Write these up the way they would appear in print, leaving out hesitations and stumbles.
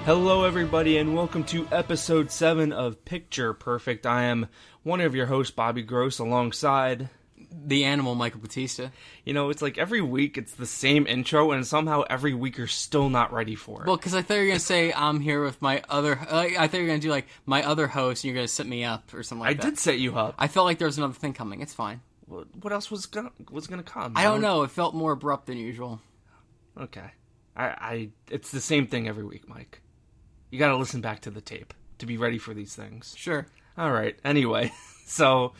Hello everybody and welcome to episode 7 of Picture Perfect. I am one of your hosts, Bobby Gross, alongside... the animal, Michael Batista. You know, it's like every week it's the same intro and somehow every week you're still not ready for it. Well, because I thought you were going to say I'm here with my other... I thought you were going to do like my other host and you're going to set me up or something like that. I did set you up. I felt like there was another thing coming. It's fine. What else was gonna come? I don't know. It felt more abrupt than usual. Okay. It's the same thing every week, Mike. You gotta listen back to the tape to be ready for these things. Sure. Alright, anyway. So,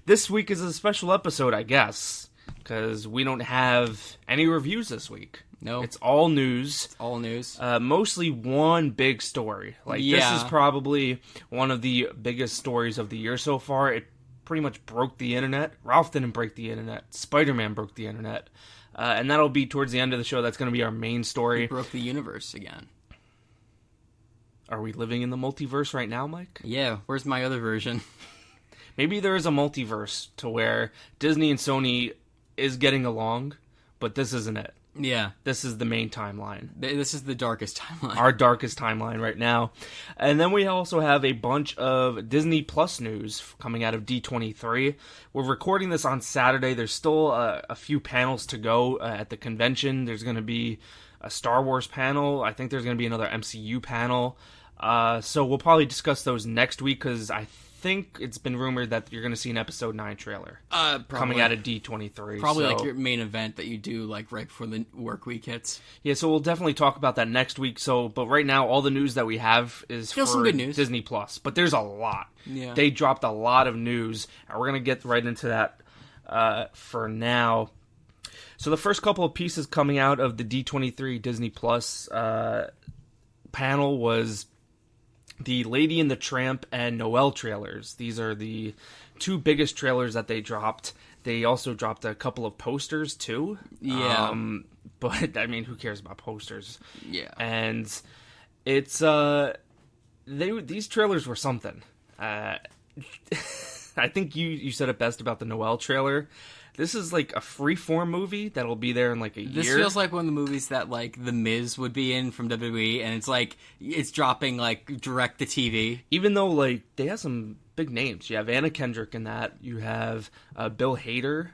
this week is a special episode, I guess, because we don't have any reviews this week. No. It's all news. It's all news. Mostly one big story. This is probably one of the biggest stories of the year so far. It pretty much broke the internet. Ralph didn't break the internet. Spider-Man broke the internet. And that'll be towards the end of the show. That's going to be our main story. It broke the universe again. Are we living in the multiverse right now, Mike? Yeah, where's my other version? Maybe there is a multiverse to where Disney and Sony is getting along, but this isn't it. Yeah. This is the main timeline. This is the darkest timeline. Our darkest timeline right now. And then we also have a bunch of Disney Plus news coming out of D23. We're recording this on Saturday. There's still a few panels to go at the convention. There's going to be a Star Wars panel. I think there's going to be another MCU panel. So we'll probably discuss those next week because I think it's been rumored that you're going to see an episode 9 trailer coming out of D23. Probably like your main event that you do like right before the work week hits. Yeah, so we'll definitely talk about that next week. But right now, all the news that we have is for some good news. Disney Plus. But there's a lot. Yeah. They dropped a lot of news, and we're going to get right into that for now. So the first couple of pieces coming out of the D23 Disney Plus panel was the Lady and the Tramp and Noelle trailers. These are the two biggest trailers that they dropped. They also dropped a couple of posters too. Yeah. But I mean, who cares about posters? Yeah. And it's these trailers were something. I think you said it best about the Noelle trailer. This is like a freeform movie that'll be there in like a year. This feels like one of the movies that like The Miz would be in from WWE, and it's like it's dropping like direct to TV. Even though like they have some big names, you have Anna Kendrick in that, you have Bill Hader,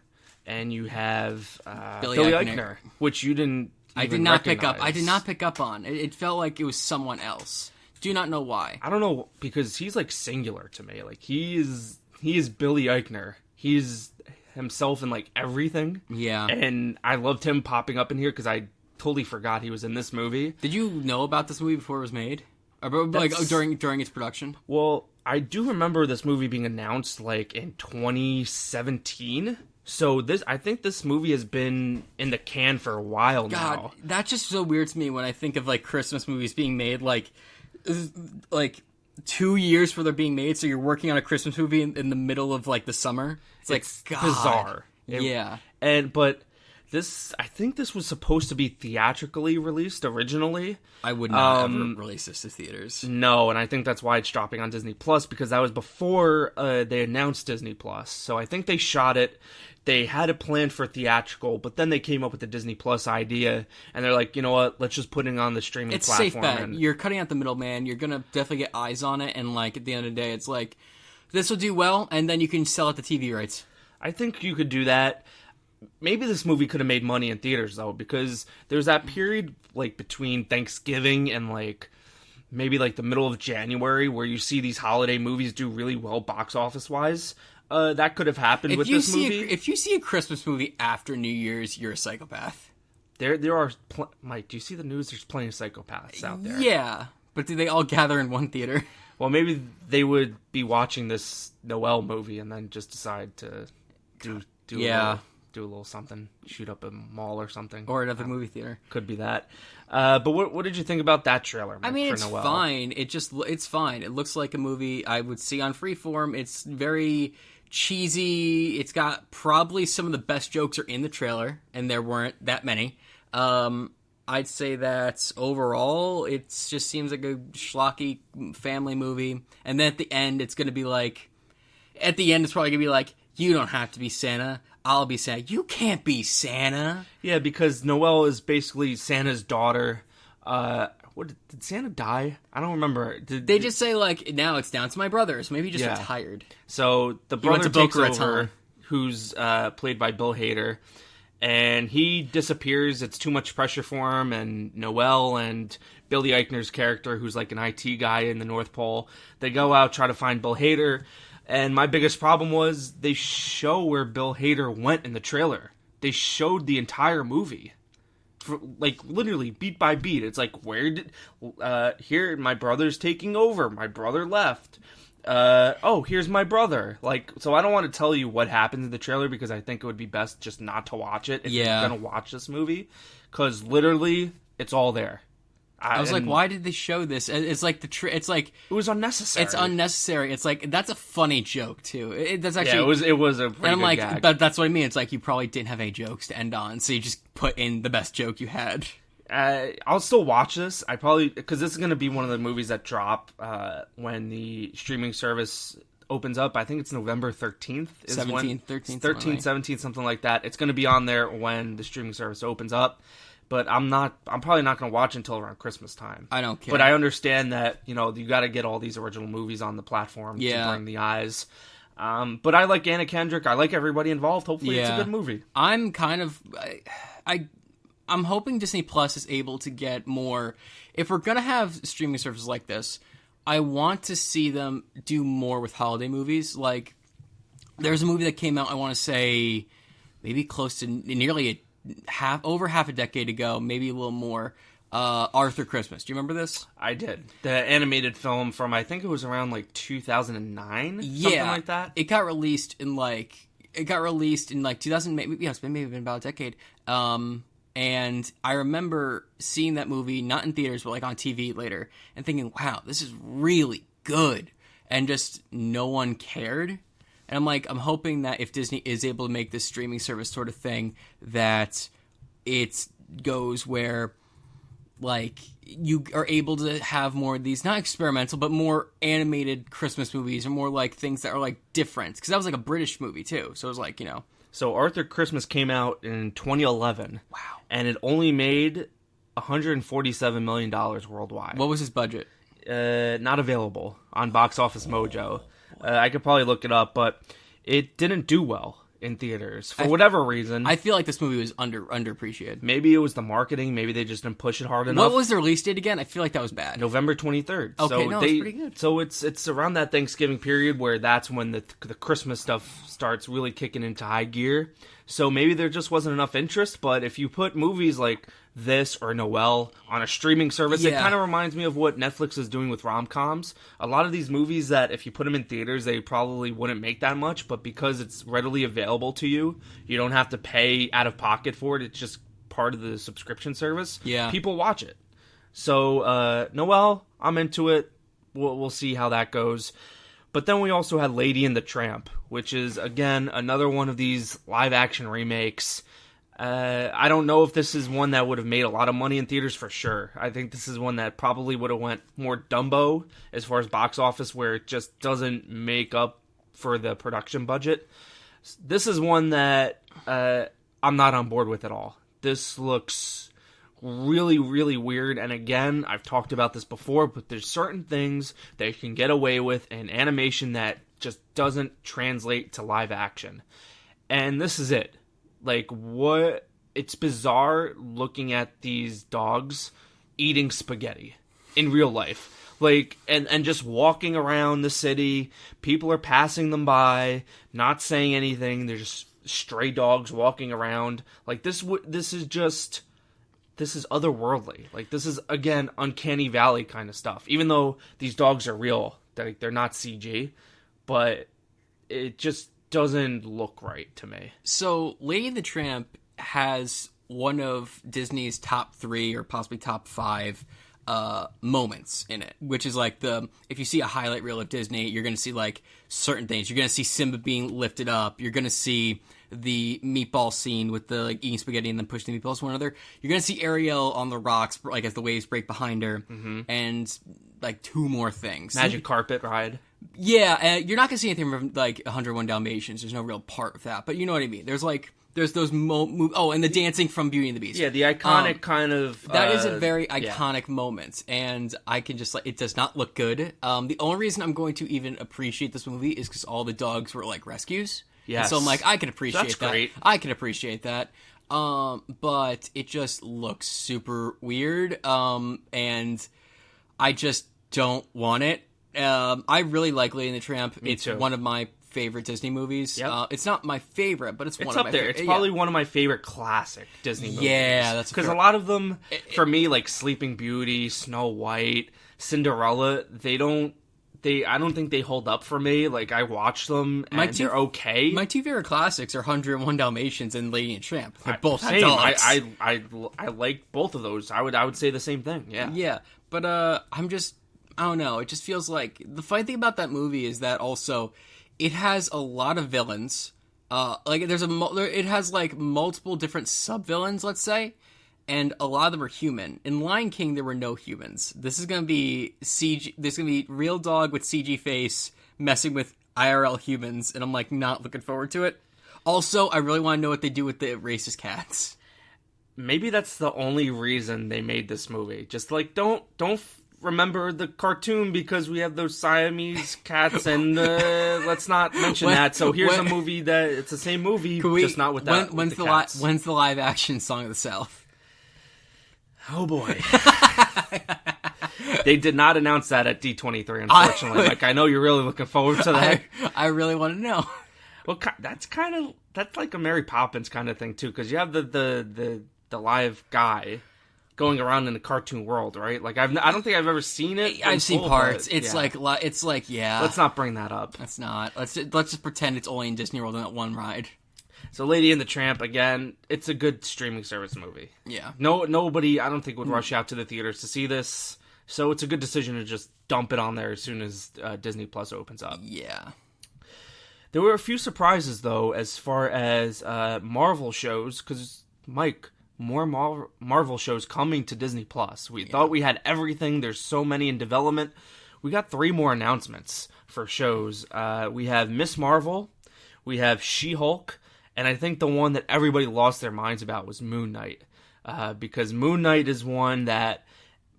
and you have Billy Eichner, which you didn't. I did not pick up. I did not pick up on. It felt like it was someone else. Do not know why. I don't know because he's like singular to me. Like he is Billy Eichner. He's himself in like everything. Yeah. And I loved him popping up in here because I totally forgot he was in this movie. Did you know about this movie before it was made? Or like during its production? Well, I do remember this movie being announced like in 2017. So I think this movie has been in the can for a while now. God, that's just so weird to me when I think of like Christmas movies being made like 2 years for they're being made, so you're working on a Christmas movie in the middle of like the summer. It's like bizarre. Yeah. But I think this was supposed to be theatrically released originally. I would not ever release this to theaters. No, and I think that's why it's dropping on Disney Plus because that was before they announced Disney Plus. So I think they shot it. They had it planned for theatrical, but then they came up with the Disney Plus idea, and they're like, you know what, let's just put it on the streaming platform. It's safe bet. You're cutting out the middleman. You're going to definitely get eyes on it, and like at the end of the day, it's like, this will do well, and then you can sell it to TV rights. I think you could do that. Maybe this movie could have made money in theaters, though, because there's that period like between Thanksgiving and like maybe like the middle of January where you see these holiday movies do really well box office-wise. That could have happened with this movie. If you see a Christmas movie after New Year's, you're a psychopath. There are... Mike, do you see the news? There's plenty of psychopaths out there. Yeah, but do they all gather in one theater? Well, maybe they would be watching this Noelle movie and then just decide to do a little something, shoot up a mall or something. Or another movie theater. Could be that. But what did you think about that trailer, Mike, I mean, for it's Noelle? fine. It's fine. It looks like a movie I would see on Freeform. It's very cheesy. It's got probably some of the best jokes are in the trailer, and there weren't that many. I'd say that overall, it just seems like a schlocky family movie. And then at the end, it's going to be like... At the end, it's probably going to be like, you don't have to be Santa. I'll be Santa. You can't be Santa. Yeah, because Noelle is basically Santa's daughter. what did Santa die? I don't remember. They just say, like, now it's down to my brothers. Maybe he just retired. So the brother takes over, who's played by Bill Hader, and he disappears. It's too much pressure for him, and Noel and Billy Eichner's character, who's like an IT guy in the North Pole, they go out, try to find Bill Hader, and my biggest problem was they show where Bill Hader went in the trailer. They showed the entire movie. Like, literally, beat by beat. It's like, where did... here, my brother's taking over. My brother left. Here's my brother. Like, so I don't want to tell you what happens in the trailer because I think it would be best just not to watch it if you're going to watch this movie. Because, literally, it's all there. I was like, why did they show this? It's like it's like it was unnecessary. It's unnecessary. It's like that's a funny joke too. That's actually it was a pretty good gag. But that's what I mean. It's like you probably didn't have any jokes to end on, so you just put in the best joke you had. I'll still watch this. I probably because this is going to be one of the movies that drop when the streaming service opens up. I think it's November 13th. 13th, 17th, something like that. It's going to be on there when the streaming service opens up. But I'm probably not going to watch until around Christmas time. I don't care. But I understand that, you got to get all these original movies on the platform to bring the eyes. But I like Anna Kendrick. I like everybody involved. Hopefully it's a good movie. I'm kind of... I'm hoping Disney Plus is able to get more... If we're going to have streaming services like this, I want to see them do more with holiday movies. Like, there's a movie that came out, I want to say, maybe close to nearly over half a decade ago, maybe a little more. Arthur Christmas. Do you remember this? I did. The animated film from, I think it was around like 2009, something like that. It got released in like 2000. Maybe it's been about a decade. And I remember seeing that movie not in theaters but like on TV later and thinking, wow, this is really good. And just no one cared. And I'm like, I'm hoping that if Disney is able to make this streaming service sort of thing, that it goes where, like, you are able to have more of these, not experimental, but more animated Christmas movies, or more, like, things that are, like, different. Because that was, like, a British movie, too. So it was, like, So Arthur Christmas came out in 2011. Wow. And it only made $147 million worldwide. What was his budget? Not available on Box Office Mojo. I could probably look it up, but it didn't do well in theaters for whatever reason. I feel like this movie was underappreciated. Maybe it was the marketing. Maybe they just didn't push it hard enough. What was the release date again? I feel like that was bad. November 23rd. Okay, it's pretty good. So it's around that Thanksgiving period where that's when the Christmas stuff starts really kicking into high gear. So maybe there just wasn't enough interest, but if you put movies like this or Noel on a streaming service, it kind of reminds me of what Netflix is doing with rom-coms. A lot of these movies that if you put them in theaters, they probably wouldn't make that much, but because it's readily available to you, you don't have to pay out of pocket for it. It's just part of the subscription service. Yeah. People watch it. So, Noel, I'm into it. We'll see how that goes. But then we also had Lady and the Tramp, which is, again, another one of these live-action remakes. I don't know if this is one that would have made a lot of money in theaters for sure. I think this is one that probably would have went more Dumbo as far as box office, where it just doesn't make up for the production budget. This is one that I'm not on board with at all. This looks really, really weird. And again, I've talked about this before, but there's certain things that you can get away with in animation that just doesn't translate to live action. And this is it. Like, what? It's bizarre looking at these dogs eating spaghetti in real life. Like, and just walking around the city. People are passing them by, not saying anything. They're just stray dogs walking around. Like, this is otherworldly. Like, this is, again, Uncanny Valley kind of stuff. Even though these dogs are real, they're not CG. But it just doesn't look right to me. So, Lady and the Tramp has one of Disney's top 3 or possibly top 5 moments in it, which is like if you see a highlight reel of Disney, you're going to see like certain things. You're going to see Simba being lifted up. You're going to see the meatball scene with the like eating spaghetti and then pushing the meatballs to one another. You're going to see Ariel on the rocks, like as the waves break behind her, and like 2 more things. Magic carpet ride. Yeah, you're not going to see anything from like 101 Dalmatians. There's no real part of that, but you know what I mean. There's like There's those and the dancing from Beauty and the Beast. Yeah, the iconic kind of... That is a very iconic moment, and I can just, like, it does not look good. The only reason I'm going to even appreciate this movie is because all the dogs were, like, rescues. Yes. And so I'm like, I can appreciate that. Great. I can appreciate that. But it just looks super weird, and I just don't want it. I really like Lady and the Tramp. It's one of my favorite Disney movies. Yep. It's not my favorite, but it's one of my favorite. It's probably one of my favorite classic Disney movies. Yeah, that's because a lot of them, for me, like Sleeping Beauty, Snow White, Cinderella, I don't think they hold up for me. Like, I watch them and they're okay. My two favorite classics are 101 Dalmatians and Lady and Tramp. They both have dogs. I like both of those. I would say the same thing. Yeah. Yeah, but I don't know. It just feels like the funny thing about that movie is that also it has a lot of villains. Like it has like multiple different sub-villains, let's say, and a lot of them are human. In Lion King, there were no humans. This is gonna be CG. This is gonna be real dog with CG face messing with IRL humans, and I'm like not looking forward to it. Also, I really want to know what they do with the racist cats. Maybe that's the only reason they made this movie. Just like don't remember the cartoon because we have those Siamese cats, and let's not mention that. So here's a movie that it's the same movie, just not with that. When's the live action Song of the South? Oh boy. They did not announce that at D23, unfortunately. Like, I know you're really looking forward to that. I really want to know. Well, that's like a Mary Poppins kind of thing too, because you have the live guy going around in the cartoon world, right? Like, I don't think I've ever seen it. I've seen parts. It's yeah. like yeah. Let's not bring that up. Let's not. Let's just pretend it's only in Disney World and that one ride. So, Lady and the Tramp, again, it's a good streaming service movie. Yeah. Nobody, I don't think, would rush out to the theaters to see this. So it's a good decision to just dump it on there as soon as Disney Plus opens up. Yeah. There were a few surprises, though, as far as Marvel shows, because, Mike, more Marvel shows coming to Disney Plus. We thought we had everything. There's so many in development. We got 3 more announcements for shows. We have Miss Marvel, we have She-Hulk, and I think the one that everybody lost their minds about was Moon Knight. Because Moon Knight is one that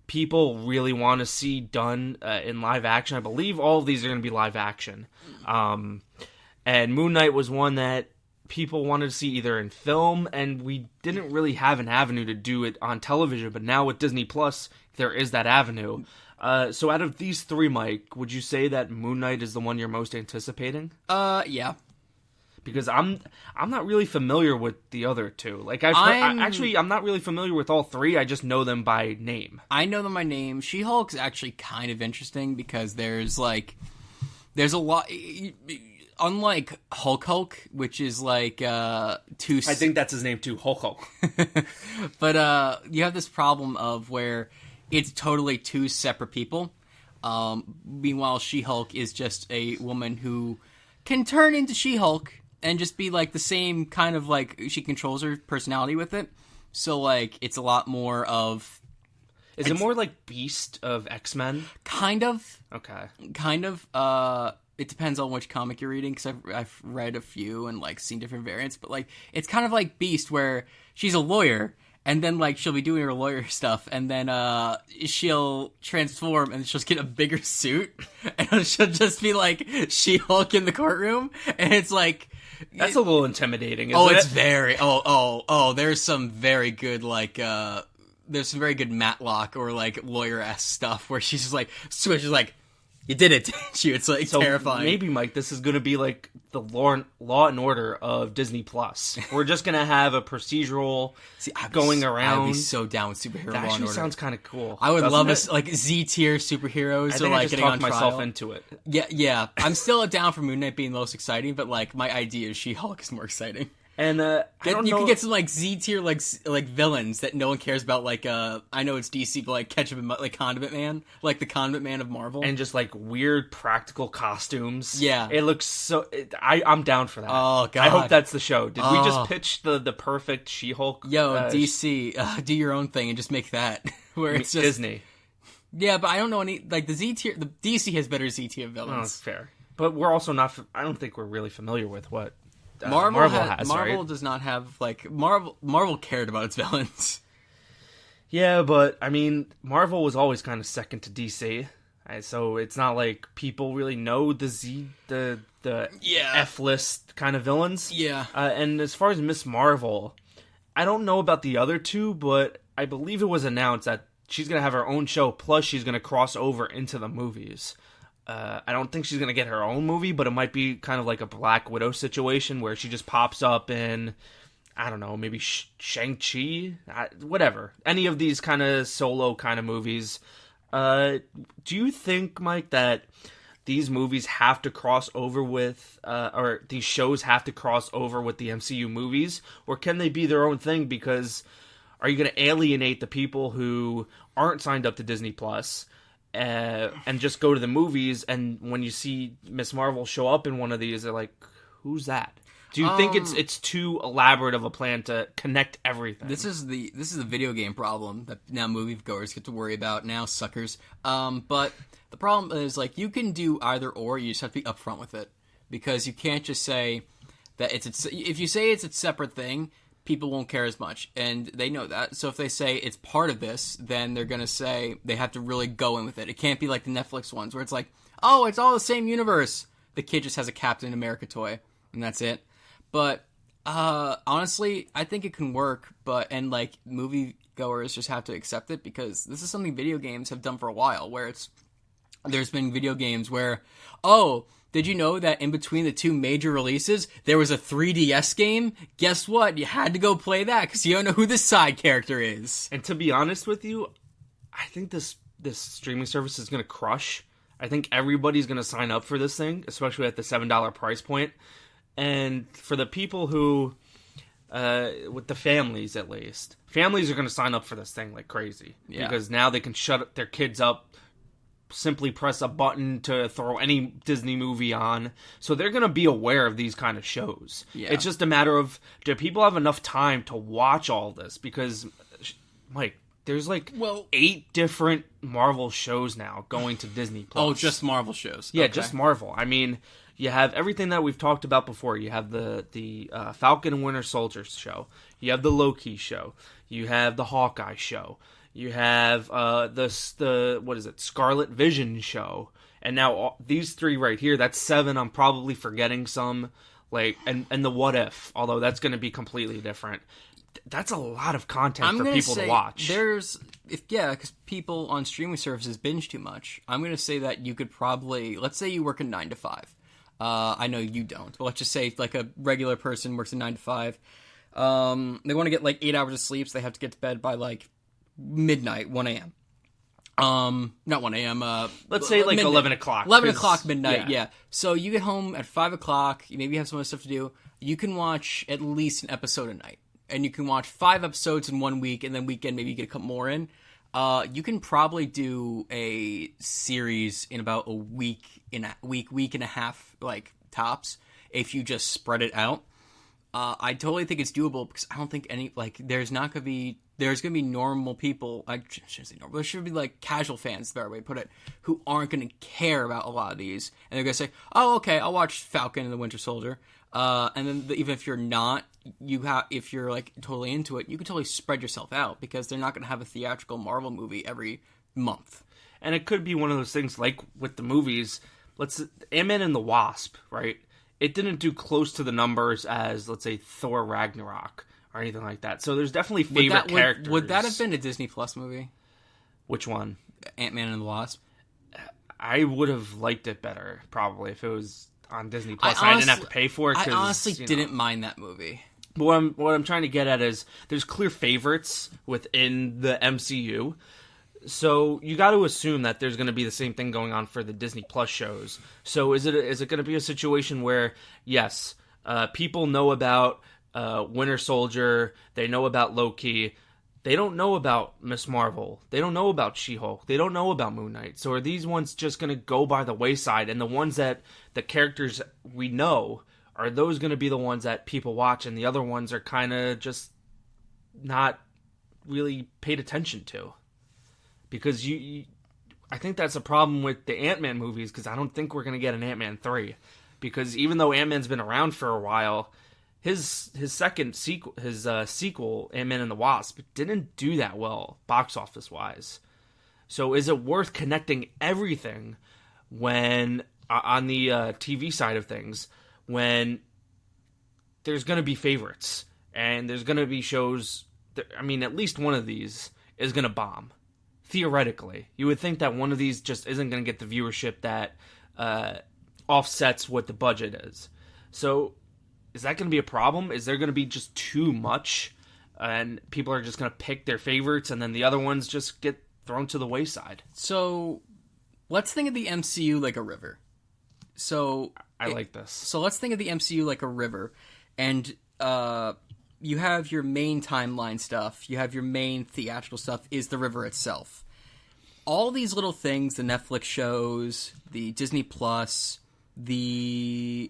people really want to see done in live action. I believe all of these are going to be live action. And Moon Knight was one that people wanted to see either in film, and we didn't really have an avenue to do it on television, but now with Disney Plus, there is that avenue. So out of these 3, Mike, would you say that Moon Knight is the one you're most anticipating? Yeah. Because I'm not really familiar with the other 2. Like, I'm not really familiar with all 3. I just know them by name. I know them by name. She-Hulk's actually kind of interesting because there's a lot. Unlike Hulk, which is like I think that's his name too, Hulk. But you have this problem of where it's totally 2 separate people. Meanwhile, She-Hulk is just a woman who can turn into She-Hulk and just be like the same kind of like she controls her personality with it. So like it's a lot more of. Is it more like Beast of X-Men? Kind of. Okay. Kind of. It depends on which comic you're reading, because I've read a few and like seen different variants. But like it's kind of like Beast, where she's a lawyer, and then like she'll be doing her lawyer stuff, and then she'll transform and she'll get a bigger suit, and she'll just be like She-Hulk in the courtroom, and it's like. That's a little intimidating, isn't it? It's very. There's some very good like. There's some very good Matlock or like lawyer-esque stuff where she's just like switches like. You did it, didn't you? It's like terrifying. Maybe, Mike, this is going to be like the Law and Order of Disney Plus. We're just going to have a procedural going around. I'd be so down with superhero Law and Order. That actually sounds kind of cool. I would love like Z-tier superheroes or like getting on trial. I myself into it. Yeah. I'm still down for Moon Knight being the most exciting, but like my idea is She-Hulk is more exciting. And you can get some like Z-tier like villains that no one cares about. Like I know it's DC, but like Ketchup and like Condiment Man, like the Condiment Man of Marvel, and just like weird practical costumes. Yeah, it looks so. I'm down for that. Oh god, I hope that's the show. Did we just pitch the perfect She-Hulk? Yo, DC, do your own thing and just make that where it's just Disney. Yeah, but I don't know any like the Z-tier. The DC has better Z-tier villains. Oh, that's fair. But we're also not. I don't think we're really familiar with what Marvel has, Marvel right? does not have like Marvel cared about its villains. Yeah, but I mean, Marvel was always kind of second to DC, so it's not like people really know the F list kind of villains. Yeah. And as far as Miss Marvel, I don't know about the other two, but I believe it was announced that she's gonna have her own show, plus she's gonna cross over into the movies. I don't think she's gonna get her own movie, but it might be kind of like a Black Widow situation where she just pops up in, I don't know, maybe Shang-Chi, whatever. Any of these kind of solo kind of movies. Do you think, Mike, that these movies have to cross over with, or these shows have to cross over with the MCU movies, or can they be their own thing? Because are you going to alienate the people who aren't signed up to Disney Plus? And just go to the movies, and when you see Miss Marvel show up in one of these, they're like, "Who's that?" Do you think it's too elaborate of a plan to connect everything? This is the video game problem that now moviegoers get to worry about now, suckers. But the problem is, like, you can do either or. You just have to be upfront with it, because you can't just say that if you say it's a separate thing, people won't care as much, and they know that. So if they say it's part of this, then they're going to say they have to really go in with it. It can't be like the Netflix ones where it's like, oh, it's all the same universe. The kid just has a Captain America toy, and that's it. But honestly, I think it can work, and like moviegoers just have to accept it, because this is something video games have done for a while, where there's been video games where, oh, did you know that in between the two major releases, there was a 3DS game? Guess what? You had to go play that because you don't know who the side character is. And to be honest with you, I think this streaming service is going to crush. I think everybody's going to sign up for this thing, especially at the $7 price point. And for the people who, with the families at least, families are going to sign up for this thing like crazy. Yeah. Because now they can shut their kids up, simply press a button to throw any Disney movie on. So they're going to be aware of these kind of shows. Yeah. It's just a matter of, do people have enough time to watch all this? Because, Mike, there's 8 different Marvel shows now going to Disney Plus. Oh, just Marvel shows. Yeah, okay. Just Marvel. I mean, you have everything that we've talked about before. You have the Falcon and Winter Soldier show. You have the Loki show. You have the Hawkeye show. You have the what is it, Scarlet Vision show, and now these 3 right here. That's 7. I'm probably forgetting some, and the What If, although that's going to be completely different. That's a lot of content for people to watch. Because people on streaming services binge too much. I'm going to say that you could probably, let's say you work a 9 to 5. I know you don't, but let's just say like a regular person works a 9 to 5. They want to get 8 hours of sleep, so they have to get to bed by midnight, 1 a.m. Not 1 a.m. Let's say midnight. 11 o'clock. 11 o'clock midnight, yeah. So you get home at 5 o'clock, you maybe have some other stuff to do. You can watch at least an episode a night. And you can watch 5 episodes in 1 week, and then weekend maybe you get a couple more in. You can probably do a series in about a week and a half, tops, if you just spread it out. I totally think it's doable, because I don't think there's going to be normal people. I shouldn't say normal. There should be casual fans, the better way to put it, who aren't going to care about a lot of these, and they're going to say, "Oh, okay, I'll watch Falcon and the Winter Soldier." And then even if you're not, if you're totally into it, you can totally spread yourself out, because they're not going to have a theatrical Marvel movie every month. And it could be one of those things like with the movies. Ant-Man and the Wasp, right? It didn't do close to the numbers as, let's say, Thor Ragnarok or anything like that. So there's definitely favorite characters. Would that have been a Disney Plus movie? Which one? Ant-Man and the Wasp. I would have liked it better, probably, if it was on Disney Plus. I didn't have to pay for it. I honestly didn't mind that movie. But what I'm trying to get at is there's clear favorites within the MCU. So you got to assume that there's going to be the same thing going on for the Disney Plus shows. So is it going to be a situation where, yes, people know about Winter Soldier, they know about Loki, they don't know about Miss Marvel, they don't know about She-Hulk, they don't know about Moon Knight. So are these ones just going to go by the wayside? And the ones that the characters we know, are those going to be the ones that people watch, and the other ones are kind of just not really paid attention to? Because I think that's a problem with the Ant-Man movies, because I don't think we're going to get an Ant-Man 3. Because even though Ant-Man's been around for a while, his second sequel, sequel, Ant-Man and the Wasp, didn't do that well box office wise. So is it worth connecting everything when on the TV side of things, when there's going to be favorites and there's going to be shows that, I mean, at least one of these is going to bomb. Theoretically, you would think that one of these just isn't going to get the viewership that offsets what the budget is. So is that going to be a problem? Is there going to be just too much and people are just going to pick their favorites and then the other ones just get thrown to the wayside? So let's think of the MCU like a river. So I like this. So let's think of the MCU like a river, and you have your main timeline stuff, you have your main theatrical stuff is the river itself. All these little things, the Netflix shows, the Disney Plus, there's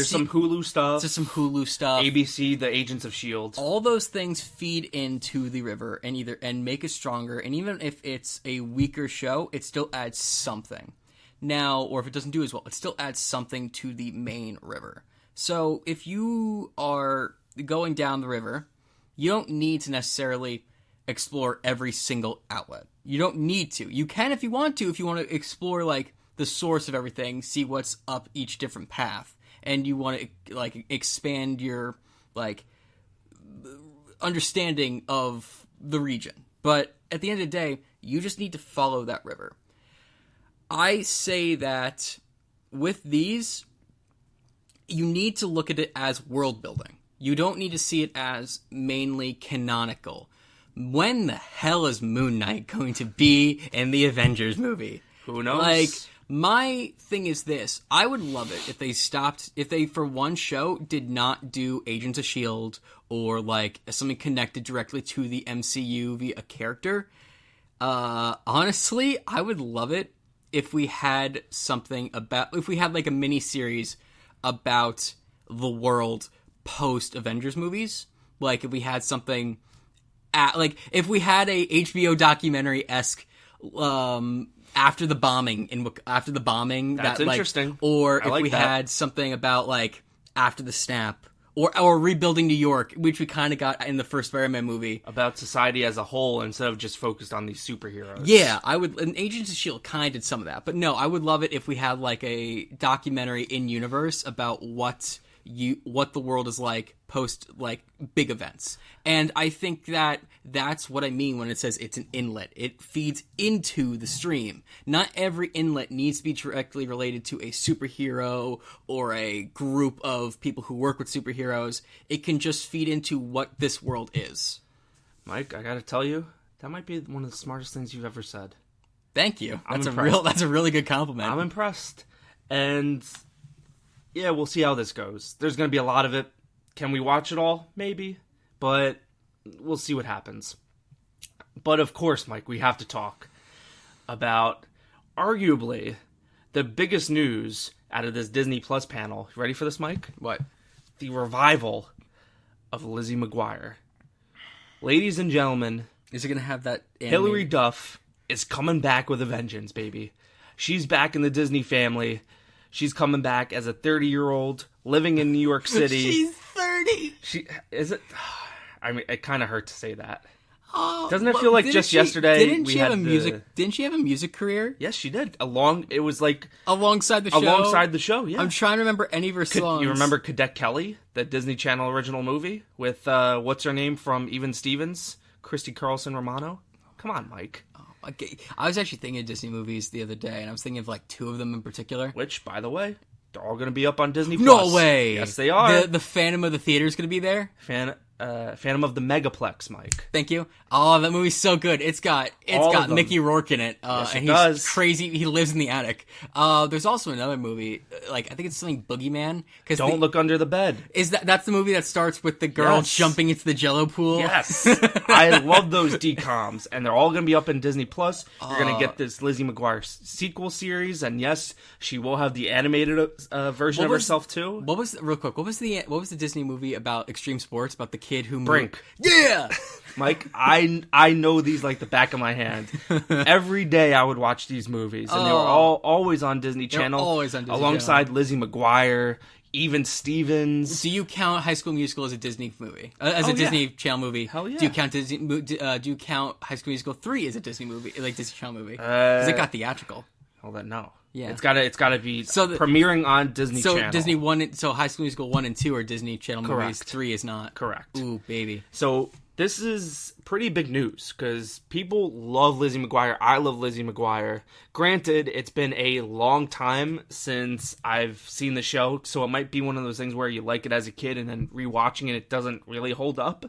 some Hulu stuff. There's some Hulu stuff. ABC, the Agents of S.H.I.E.L.D. All those things feed into the river and make it stronger. And even if it's a weaker show, it still adds something. Now, or if it doesn't do as well, it still adds something to the main river. So if you are going down the river, you don't need to necessarily explore every single outlet. You don't need to. You can if you want to explore like the source of everything, see what's up each different path. And you want to like expand your like understanding of the region. But at the end of the day, you just need to follow that river. I say that with these, you need to look at it as world building. You don't need to see it as mainly canonical. When the hell is Moon Knight going to be in the Avengers movie? Who knows? Like, my thing is this. I would love it if they for one show did not do Agents of S.H.I.E.L.D. or like something connected directly to the MCU via a character. Honestly, I would love it if we had like a mini series about the world post Avengers movies. Like if we had something if we had a HBO documentary-esque after the bombing That's interesting. Or if we had something about like after the snap or rebuilding New York, which we kind of got in the first Spider-Man movie, about society as a whole instead of just focused on these superheroes. Yeah, I would. And Agents of S.H.I.E.L.D. kind of did some of that, but no, I would love it if we had like a documentary in universe about what the world is like post like big events. And I think that's what I mean when it says it's an inlet. It feeds into the stream. Not every inlet needs to be directly related to a superhero or a group of people who work with superheroes. It can just feed into what this world is. Mike, I gotta tell you, that might be one of the smartest things you've ever said. Thank you. That's a really good compliment. I'm impressed. And yeah, we'll see how this goes. There's going to be a lot of it. Can we watch it all? Maybe. But we'll see what happens. But of course, Mike, we have to talk about arguably the biggest news out of this Disney Plus panel. You ready for this, Mike? What? The revival of Lizzie McGuire. Ladies and gentlemen, is it going to have that Hilary Duff is coming back with a vengeance, baby. She's back in the Disney family. She's coming back as a 30-year-old living in New York City. She's 30. Is it? I mean, it kind of hurt to say that. Oh, doesn't it feel like just yesterday? Didn't she have a music career? Yes, she did. It was like alongside the show. Alongside the show, yeah. I'm trying to remember any of her songs. You remember Cadet Kelly, the Disney Channel original movie with what's her name from Even Stevens, Christy Carlson Romano? Come on, Mike. Okay. I was actually thinking of Disney movies the other day, and I was thinking of like two of them in particular. Which, by the way, they're all going to be up on Disney+. No way! Yes, they are. The Phantom of the Theater is going to be there? Phantom of the Megaplex, Mike. Thank you. Oh, that movie's so good. It's got Mickey Rourke in it. Yes, and it does. Crazy. He lives in the attic. There's also another movie, like I think it's something Boogeyman. Don't look under the bed. That's the movie that starts with the girl jumping into the Jello pool? Yes. I love those DComs, and they're all going to be up in Disney Plus. You're going to get this Lizzie McGuire sequel series, and yes, she will have the animated version of herself too. Real quick? What was the Disney movie about extreme sports, about the kid who Brink. Yeah. Mike, I know these like the back of my hand. Every day I would watch these movies, and they were always on Disney Channel. Always on Disney alongside Channel. Lizzie McGuire, even Stevens. Do you count High School Musical as a Disney movie? As a Disney Channel movie? Hell yeah. Do you count High School Musical 3 as a Disney movie, like Disney Channel movie? Because it got theatrical. Hold on, no. Yeah. It's gotta be premiering on Disney Channel. So Disney High School Musical 1 and 2 are Disney Channel movies. 3 is not. Correct. Ooh, baby. So this is pretty big news because people love Lizzie McGuire. I love Lizzie McGuire. Granted, it's been a long time since I've seen the show, so it might be one of those things where you like it as a kid and then rewatching it doesn't really hold up.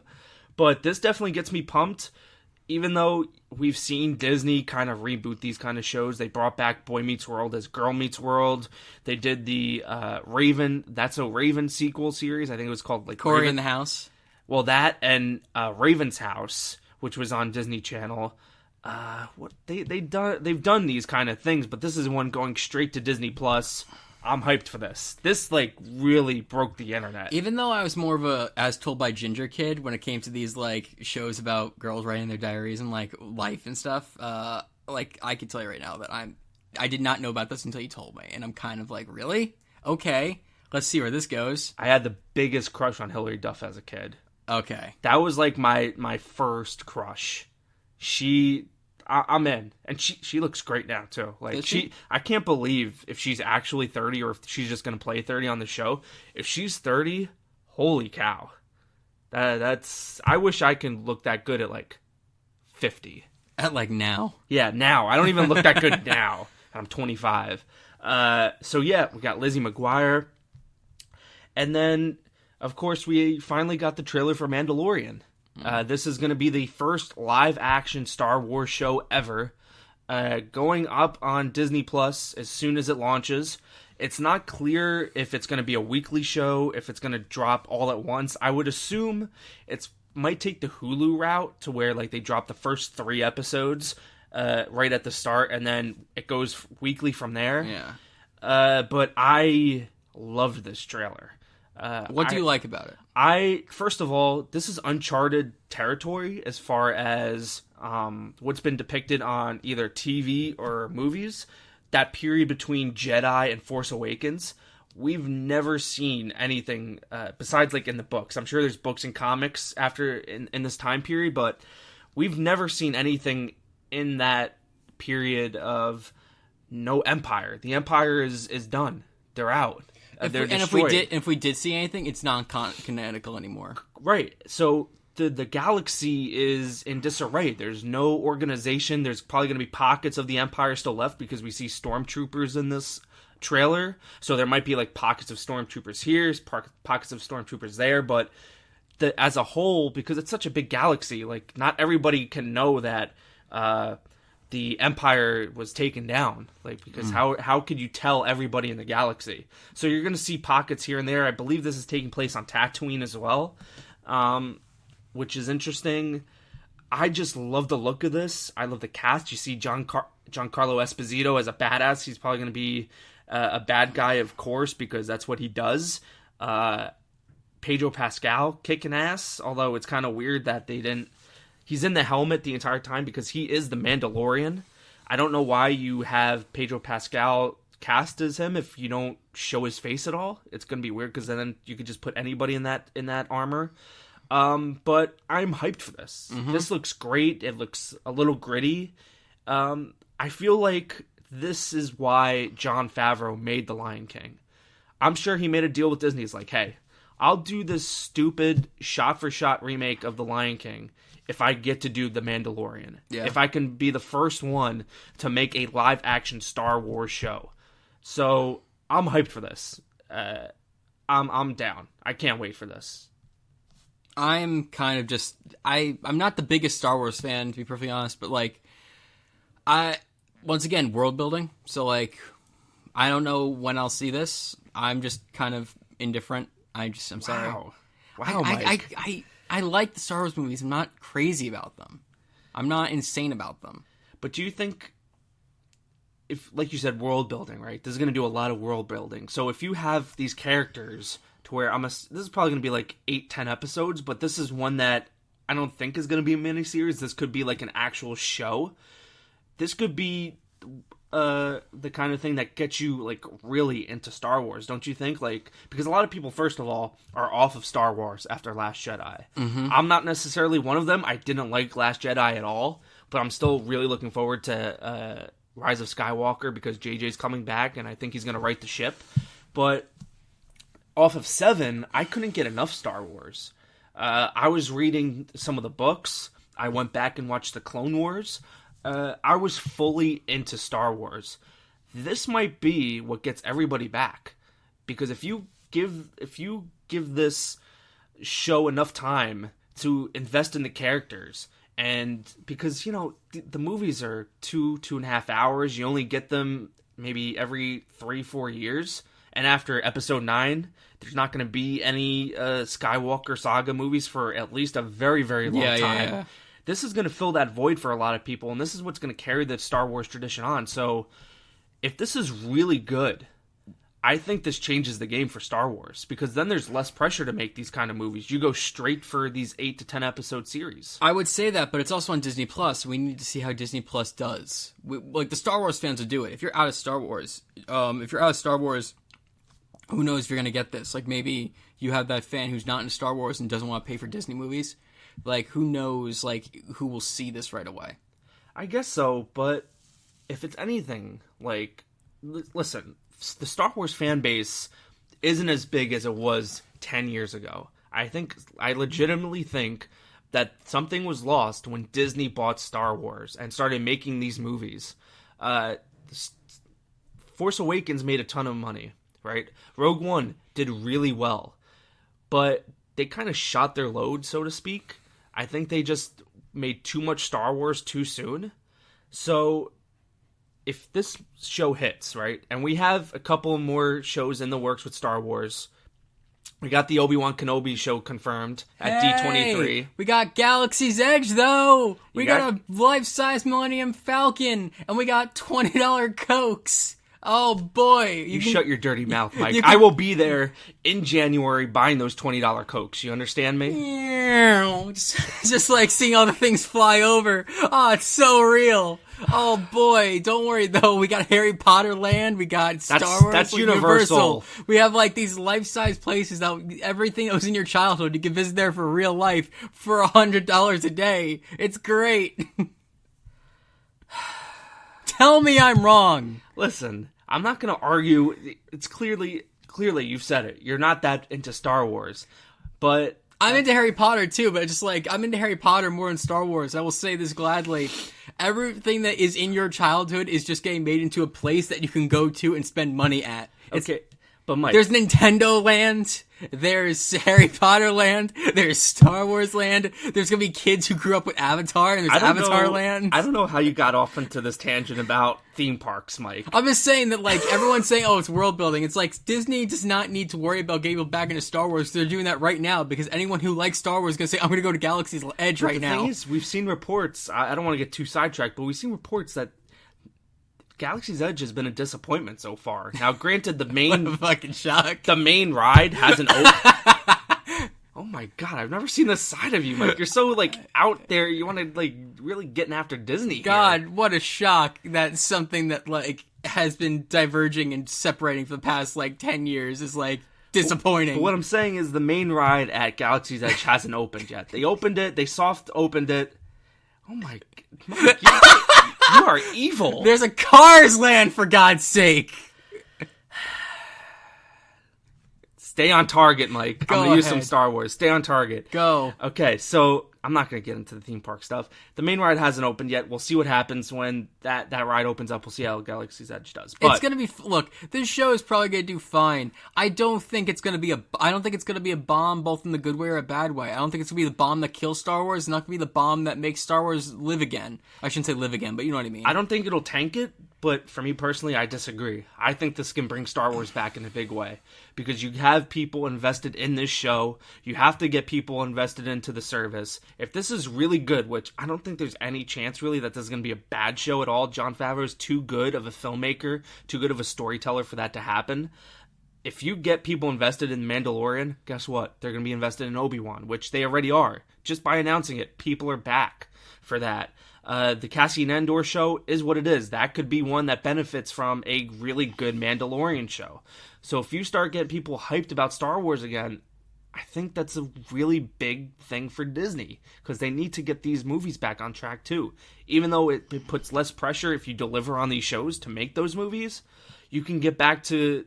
But this definitely gets me pumped. Even though we've seen Disney kind of reboot these kind of shows, they brought back Boy Meets World as Girl Meets World. They did the Raven, That's So Raven sequel series. I think it was called like Corey Raven. in the House. Well, that and Raven's House, which was on Disney Channel. They've done these kind of things, but this is one going straight to Disney Plus. I'm hyped for this. This like really broke the internet. Even though I was more of a As Told by Ginger kid when it came to these like shows about girls writing their diaries and like life and stuff, like I can tell you right now that I did not know about this until you told me, and I'm kind of like, really? Okay, let's see where this goes. I had the biggest crush on Hilary Duff as a kid. Okay, that was like my first crush. I'm in, and she looks great now too. Like I can't believe if she's actually 30 or if she's just gonna play 30 on the show. If she's 30, holy cow, that's. I wish I can look that good at like 50. At like now? Yeah, now. I don't even look that good now. I'm 25. So yeah, we got Lizzie McGuire, and then of course we finally got the trailer for Mandalorian. This is going to be the first live-action Star Wars show ever, going up on Disney Plus as soon as it launches. It's not clear if it's going to be a weekly show, if it's going to drop all at once. I would assume it might take the Hulu route to where like they drop the first 3 episodes right at the start, and then it goes weekly from there. Yeah. But I loved this trailer. What do you like about it? First of all, this is uncharted territory as far as what's been depicted on either TV or movies. That period between Jedi and Force Awakens, we've never seen anything besides like in the books. I'm sure there's books and comics after in this time period, but we've never seen anything in that period of no Empire. The Empire is done. They're out. If we did see anything, it's non-canonical anymore. Right. So the galaxy is in disarray. There's no organization. There's probably going to be pockets of the Empire still left because we see stormtroopers in this trailer. So there might be like pockets of stormtroopers here, pockets of stormtroopers there. But as a whole, because it's such a big galaxy, like not everybody can know that the Empire was taken down, like, because how could you tell everybody in the galaxy? So you're going to see pockets here and there. I believe this is taking place on Tatooine as well, which is interesting. I just love the look of this. I love the cast. You see Giancarlo Esposito as a badass. He's probably going to be a bad guy, of course, because that's what he does. Pedro Pascal kicking ass, although it's kind of weird that they didn't. He's in the helmet the entire time because he is the Mandalorian. I don't know why you have Pedro Pascal cast as him if you don't show his face at all. It's going to be weird because then you could just put anybody in that armor. But I'm hyped for this. Mm-hmm. This looks great. It looks a little gritty. I feel like this is why Jon Favreau made The Lion King. I'm sure he made a deal with Disney. He's like, hey, I'll do this stupid shot-for-shot remake of The Lion King if I get to do The Mandalorian. Yeah. If I can be the first one to make a live-action Star Wars show. So I'm hyped for this. I'm down. I can't wait for this. I'm kind of just... I'm not the biggest Star Wars fan, to be perfectly honest, but, like, once again, world building. So, like, I don't know when I'll see this. I'm just kind of indifferent. I'm sorry. Wow, Mike. I like the Star Wars movies. I'm not crazy about them. I'm not insane about them. But do you think, if, like you said, world building, right? This is going to do a lot of world building. So if you have these characters to where this is probably going to be like 8-10 episodes, but this is one that I don't think is going to be a miniseries. This could be like an actual show. This could be the kind of thing that gets you like really into Star Wars, don't you think? Like, because a lot of people, first of all, are off of Star Wars after Last Jedi. Mm-hmm. I'm not necessarily one of them. I didn't like Last Jedi at all, but I'm still really looking forward to Rise of Skywalker because JJ's coming back and I think he's going to right the ship. But off of 7, I couldn't get enough Star Wars. I was reading some of the books. I went back and watched the Clone Wars. I was fully into Star Wars. This might be what gets everybody back, because if you give this show enough time to invest in the characters, and because the movies are 2.5 hours, you only get them maybe every 3-4 years, and after Episode 9, there's not going to be any Skywalker saga movies for at least a very, very long time. Yeah. This is going to fill that void for a lot of people, and this is what's going to carry the Star Wars tradition on. So, if this is really good, I think this changes the game for Star Wars, because then there's less pressure to make these kind of movies. You go straight for these 8 to 10 episode series. I would say that, but it's also on Disney Plus. We need to see how Disney Plus does. Like, the Star Wars fans will do it. If you're out of Star Wars, who knows if you're going to get this? Like, maybe you have that fan who's not into Star Wars and doesn't want to pay for Disney movies. Like, who knows, like, who will see this right away? I guess so, but if it's anything, like, listen, the Star Wars fan base isn't as big as it was 10 years ago. I legitimately think that something was lost when Disney bought Star Wars and started making these movies. Force Awakens made a ton of money, right? Rogue One did really well, but they kind of shot their load, so to speak. I think they just made too much Star Wars too soon. So if this show hits, right, and we have a couple more shows in the works with Star Wars. We got the Obi-Wan Kenobi show confirmed at D23. We got Galaxy's Edge, though. We got a life-size Millennium Falcon, and we got $20 Cokes. Oh, boy. You shut your dirty mouth, Mike. I will be there in January buying those $20 Cokes. You understand me? Just like seeing all the things fly over. Oh, it's so real. Oh, boy. Don't worry, though. We got Harry Potter Land. We got Star Wars. That's Universal. We have, like, these life-size places that everything that was in your childhood, you can visit there for real life for $100 a day. It's great. Tell me I'm wrong. Listen, I'm not going to argue. It's clearly you've said it. You're not that into Star Wars. But I'm into Harry Potter too, but just like I'm into Harry Potter more than Star Wars. I will say this gladly. Everything that is in your childhood is just getting made into a place that you can go to and spend money at. Okay. But Mike, there's Nintendo Land, there's Harry Potter Land, there's Star Wars Land, there's gonna be kids who grew up with Avatar, and there's Avatar Land. I don't know how you got off into this tangent about theme parks, Mike. I'm just saying that, like, everyone's saying, oh, it's world building. It's like, Disney does not need to worry about getting people back into Star Wars. They're doing that right now, because anyone who likes Star Wars is gonna say, I'm gonna go to Galaxy's Edge right now. The thing is, we've seen reports, I don't want to get too sidetracked, but we've seen reports that Galaxy's Edge has been a disappointment so far. Now, granted, the main what a fucking shock. The main ride hasn't opened. Oh my god, I've never seen this side of you, Mike. You're so like out there. You want to like really getting after Disney. God, here. What a shock that something that like has been diverging and separating for the past like 10 years is like disappointing. But what I'm saying is the main ride at Galaxy's Edge hasn't opened yet. They opened it. They soft opened it. Oh my god, you are evil. There's a Cars Land, for God's sake. Stay on target, Mike. Go I'm going to use ahead. some Star Wars. Stay on target. Go. Okay, so I'm not going to get into the theme park stuff. The main ride hasn't opened yet. We'll see what happens when that ride opens up. We'll see how Galaxy's Edge does. But it's going to be... Look, this show is probably going to do fine. I don't think it's going to be a bomb both in the good way or a bad way. I don't think it's going to be the bomb that kills Star Wars. It's not going to be the bomb that makes Star Wars live again. I shouldn't say live again, but you know what I mean. I don't think it'll tank it, but for me personally, I disagree. I think this can bring Star Wars back in a big way. Because you have people invested in this show. You have to get people invested into the service. If this is really good, which I don't think there's any chance really that this is going to be a bad show at all. Jon Favreau is too good of a filmmaker, too good of a storyteller for that to happen. if you get people invested in Mandalorian, guess what? They're going to be invested in Obi-Wan, which they already are. Just by announcing it, people are back for that. The Cassian Andor show is what it is. That could be one that benefits from a really good Mandalorian show. So if you start getting people hyped about Star Wars again, I think that's a really big thing for Disney, because they need to get these movies back on track too. Even though it puts less pressure if you deliver on these shows to make those movies, you can get back to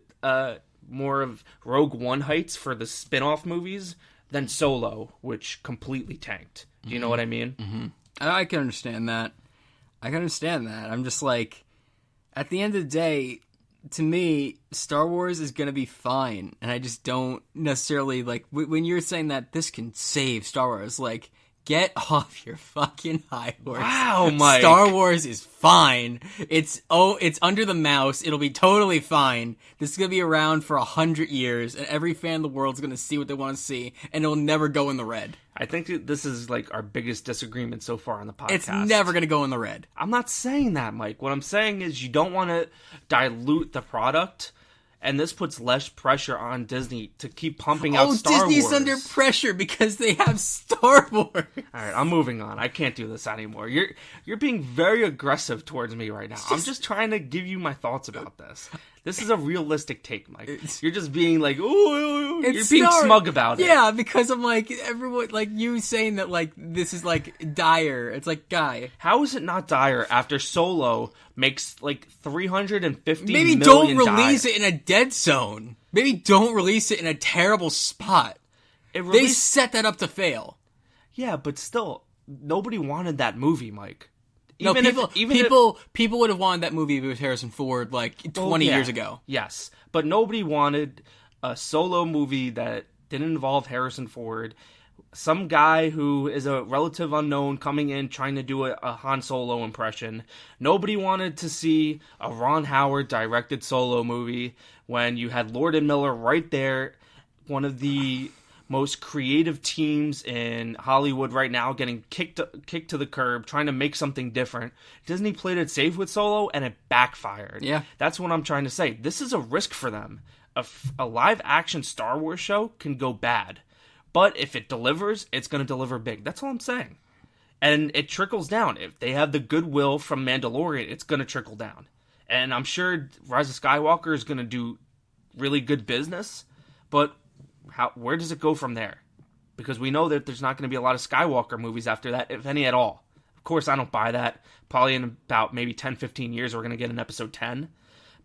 more of Rogue One heights for the spin-off movies than Solo, which completely tanked. Do you know what I mean? Mm-hmm. I can understand that. I'm just like, at the end of the day, to me, Star Wars is going to be fine. And I just don't necessarily, like, when you're saying that this can save Star Wars, like, get off your fucking high horse. Wow, Mike. Star Wars is fine. It's under the mouse. It'll be totally fine. This is going to be around for 100 years, and every fan in the world is going to see what they want to see, and it'll never go in the red. I think this is, like, our biggest disagreement so far on the podcast. It's never going to go in the red. I'm not saying that, Mike. What I'm saying is you don't want to dilute the product, and this puts less pressure on Disney to keep pumping out Star Wars. Oh, Disney's under pressure because they have Star Wars. All right, I'm moving on. I can't do this anymore. You're being very aggressive towards me right now. I'm just trying to give you my thoughts about this. This is a realistic take, Mike. You're just being like, ooh, you're being smug about it. Yeah, because I'm like, everyone, like, you saying that, like, this is, like, dire. It's like, guy. How is it not dire after Solo makes, like, $350 Maybe million? Don't release it in a dead zone. Maybe don't release it in a terrible spot. They set that up to fail. Yeah, but still, nobody wanted that movie, Mike. People would have wanted that movie with Harrison Ford like 20 years ago. Yes, but nobody wanted a Solo movie that didn't involve Harrison Ford. Some guy who is a relative unknown coming in trying to do a Han Solo impression. Nobody wanted to see a Ron Howard directed Solo movie when you had Lord and Miller right there, one of the most creative teams in Hollywood right now, getting kicked to the curb, trying to make something different. Disney played it safe with Solo, and it backfired. Yeah. That's what I'm trying to say. This is a risk for them. A live-action Star Wars show can go bad, but if it delivers, it's going to deliver big. That's all I'm saying. And it trickles down. If they have the goodwill from Mandalorian, it's going to trickle down. And I'm sure Rise of Skywalker is going to do really good business, but where does it go from there? Because we know that there's not going to be a lot of Skywalker movies after that, if any at all. Of course, I don't buy that. Probably in about maybe 10, 15 years, we're going to get an episode 10.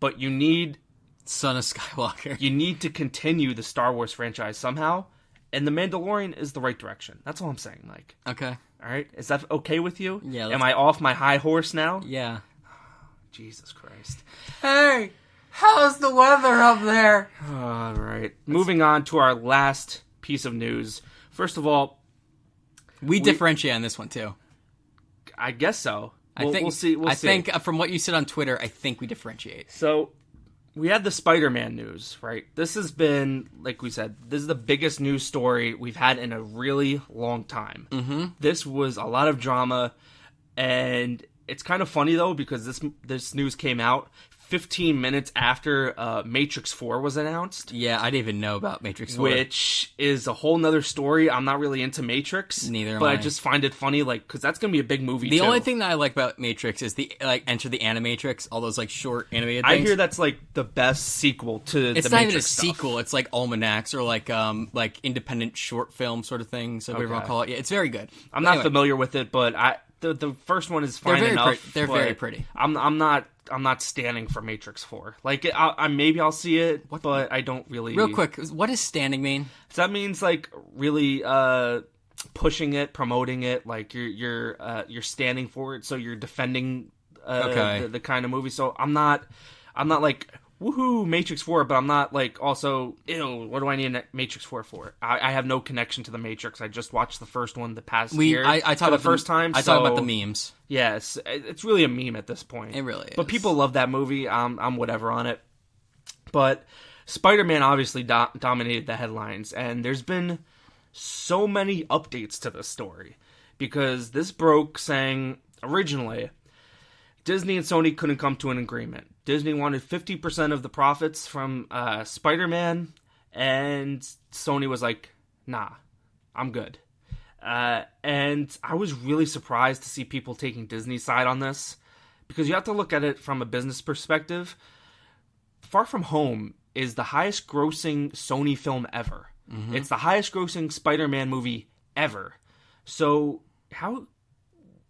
But you need... Son of Skywalker. You need to continue the Star Wars franchise somehow. And The Mandalorian is the right direction. That's all I'm saying, Mike. Okay. All right? Is that okay with you? Yeah. Am I off my high horse now? Yeah. Jesus Christ. Hey! How's the weather up there? All right. Moving on to our last piece of news. First of all, we differentiate on this one too. I guess so. We'll see. I think from what you said on Twitter, I think we differentiate. So we had the Spider-Man news, right? This has been, like we said, this is the biggest news story we've had in a really long time. Mm-hmm. This was a lot of drama, and it's kind of funny though because this news came out 15 minutes after Matrix 4 was announced. Yeah, I didn't even know about Matrix 4. Which is a whole nother story. I'm not really into Matrix. Neither am but I. I just find it funny, like, because that's going to be a big movie, The only thing that I like about Matrix is the, like, Enter the Animatrix, all those, like, short animated things. I hear that's, like, the best sequel to the Matrix It's not even a stuff. sequel. It's, like, almanacs or, like independent short film sort of thing, so whatever you want to call it. Yeah, it's very good. I'm not familiar with it, but the first one is fine enough. They're very pretty. I'm not standing for Matrix 4. Like, maybe I'll see it, but I don't really... Real quick, what does standing mean? So that means, like, really pushing it, promoting it, like, you're standing for it, so you're defending the kind of movie. So I'm not like, woohoo, Matrix 4, but I'm not, like, also, ew, what do I need a Matrix 4 for? I have no connection to the Matrix. I just watched the first one the past year. I talk about the first time. I talk about the memes. Yes, it's really a meme at this point. It really is. But people love that movie. I'm whatever on it. But Spider-Man obviously dominated the headlines, and there's been so many updates to this story. Because this broke saying, originally, Disney and Sony couldn't come to an agreement. Disney wanted 50% of the profits from Spider-Man, and Sony was like, nah, I'm good. And I was really surprised to see people taking Disney's side on this, because you have to look at it from a business perspective. Far From Home is the highest grossing Sony film ever. Mm-hmm. It's the highest grossing Spider-Man movie ever. So how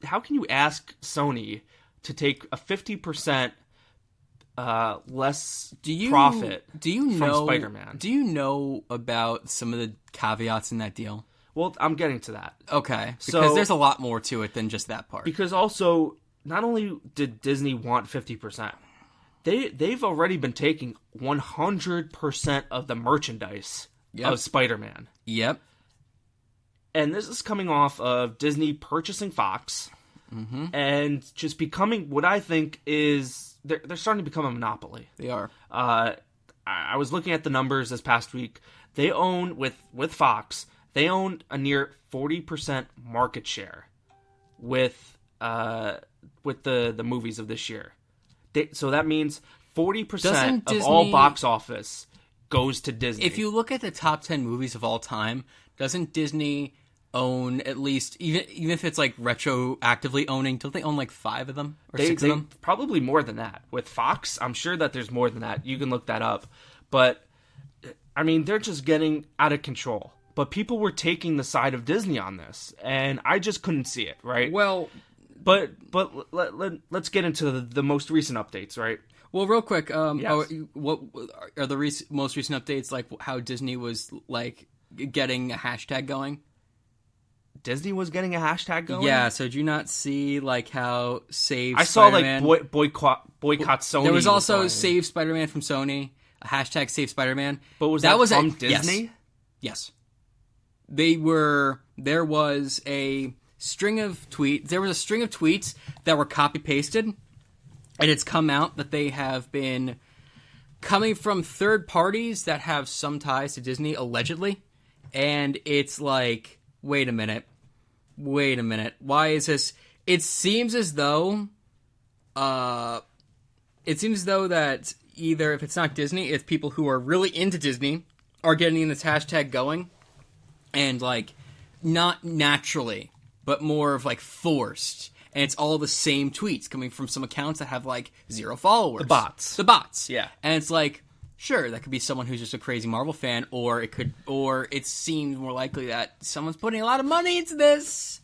can you ask Sony to take a 50% less profit from Spider-Man? Do you know about some of the caveats in that deal? Well, I'm getting to that. Okay, because there's a lot more to it than just that part. Because also, not only did Disney want 50%, they've already been taking 100% of the merchandise of Spider-Man. Yep. And this is coming off of Disney purchasing Fox and just becoming what I think is... They're starting to become a monopoly. They are. I was looking at the numbers this past week. They own, with Fox, they own a near 40% market share with the movies of this year. So that means 40% of all box office goes to Disney. If you look at the top 10 movies of all time, doesn't Disney own at least, even if it's like retroactively owning, don't they own like 5 of them or 6 of them? Probably more than that. With Fox, I'm sure that there's more than that. You can look that up. But, I mean, they're just getting out of control. But people were taking the side of Disney on this, and I just couldn't see it, right? Well... But let's get into the most recent updates, right? Well, real quick, yes. What are the most recent updates, like how Disney was like getting a hashtag going? Disney was getting a hashtag going? Yeah, so did you not see like how Save I Spider-Man... saw like boycott Sony. There was also Save Spider-Man from Sony, a hashtag Save Spider-Man. But was that from Disney? Yes. There was a string of tweets. There was a string of tweets that were copy-pasted, and it's come out that they have been coming from third parties that have some ties to Disney, allegedly. And it's like, wait a minute. Why is this? It seems as though that either, if it's not Disney, it's people who are really into Disney are getting this hashtag going, and like not naturally, but more of like forced. And it's all the same tweets coming from some accounts that have like 0 followers. The bots. Yeah. And it's like, sure, that could be someone who's just a crazy Marvel fan, or it seems more likely that someone's putting a lot of money into this.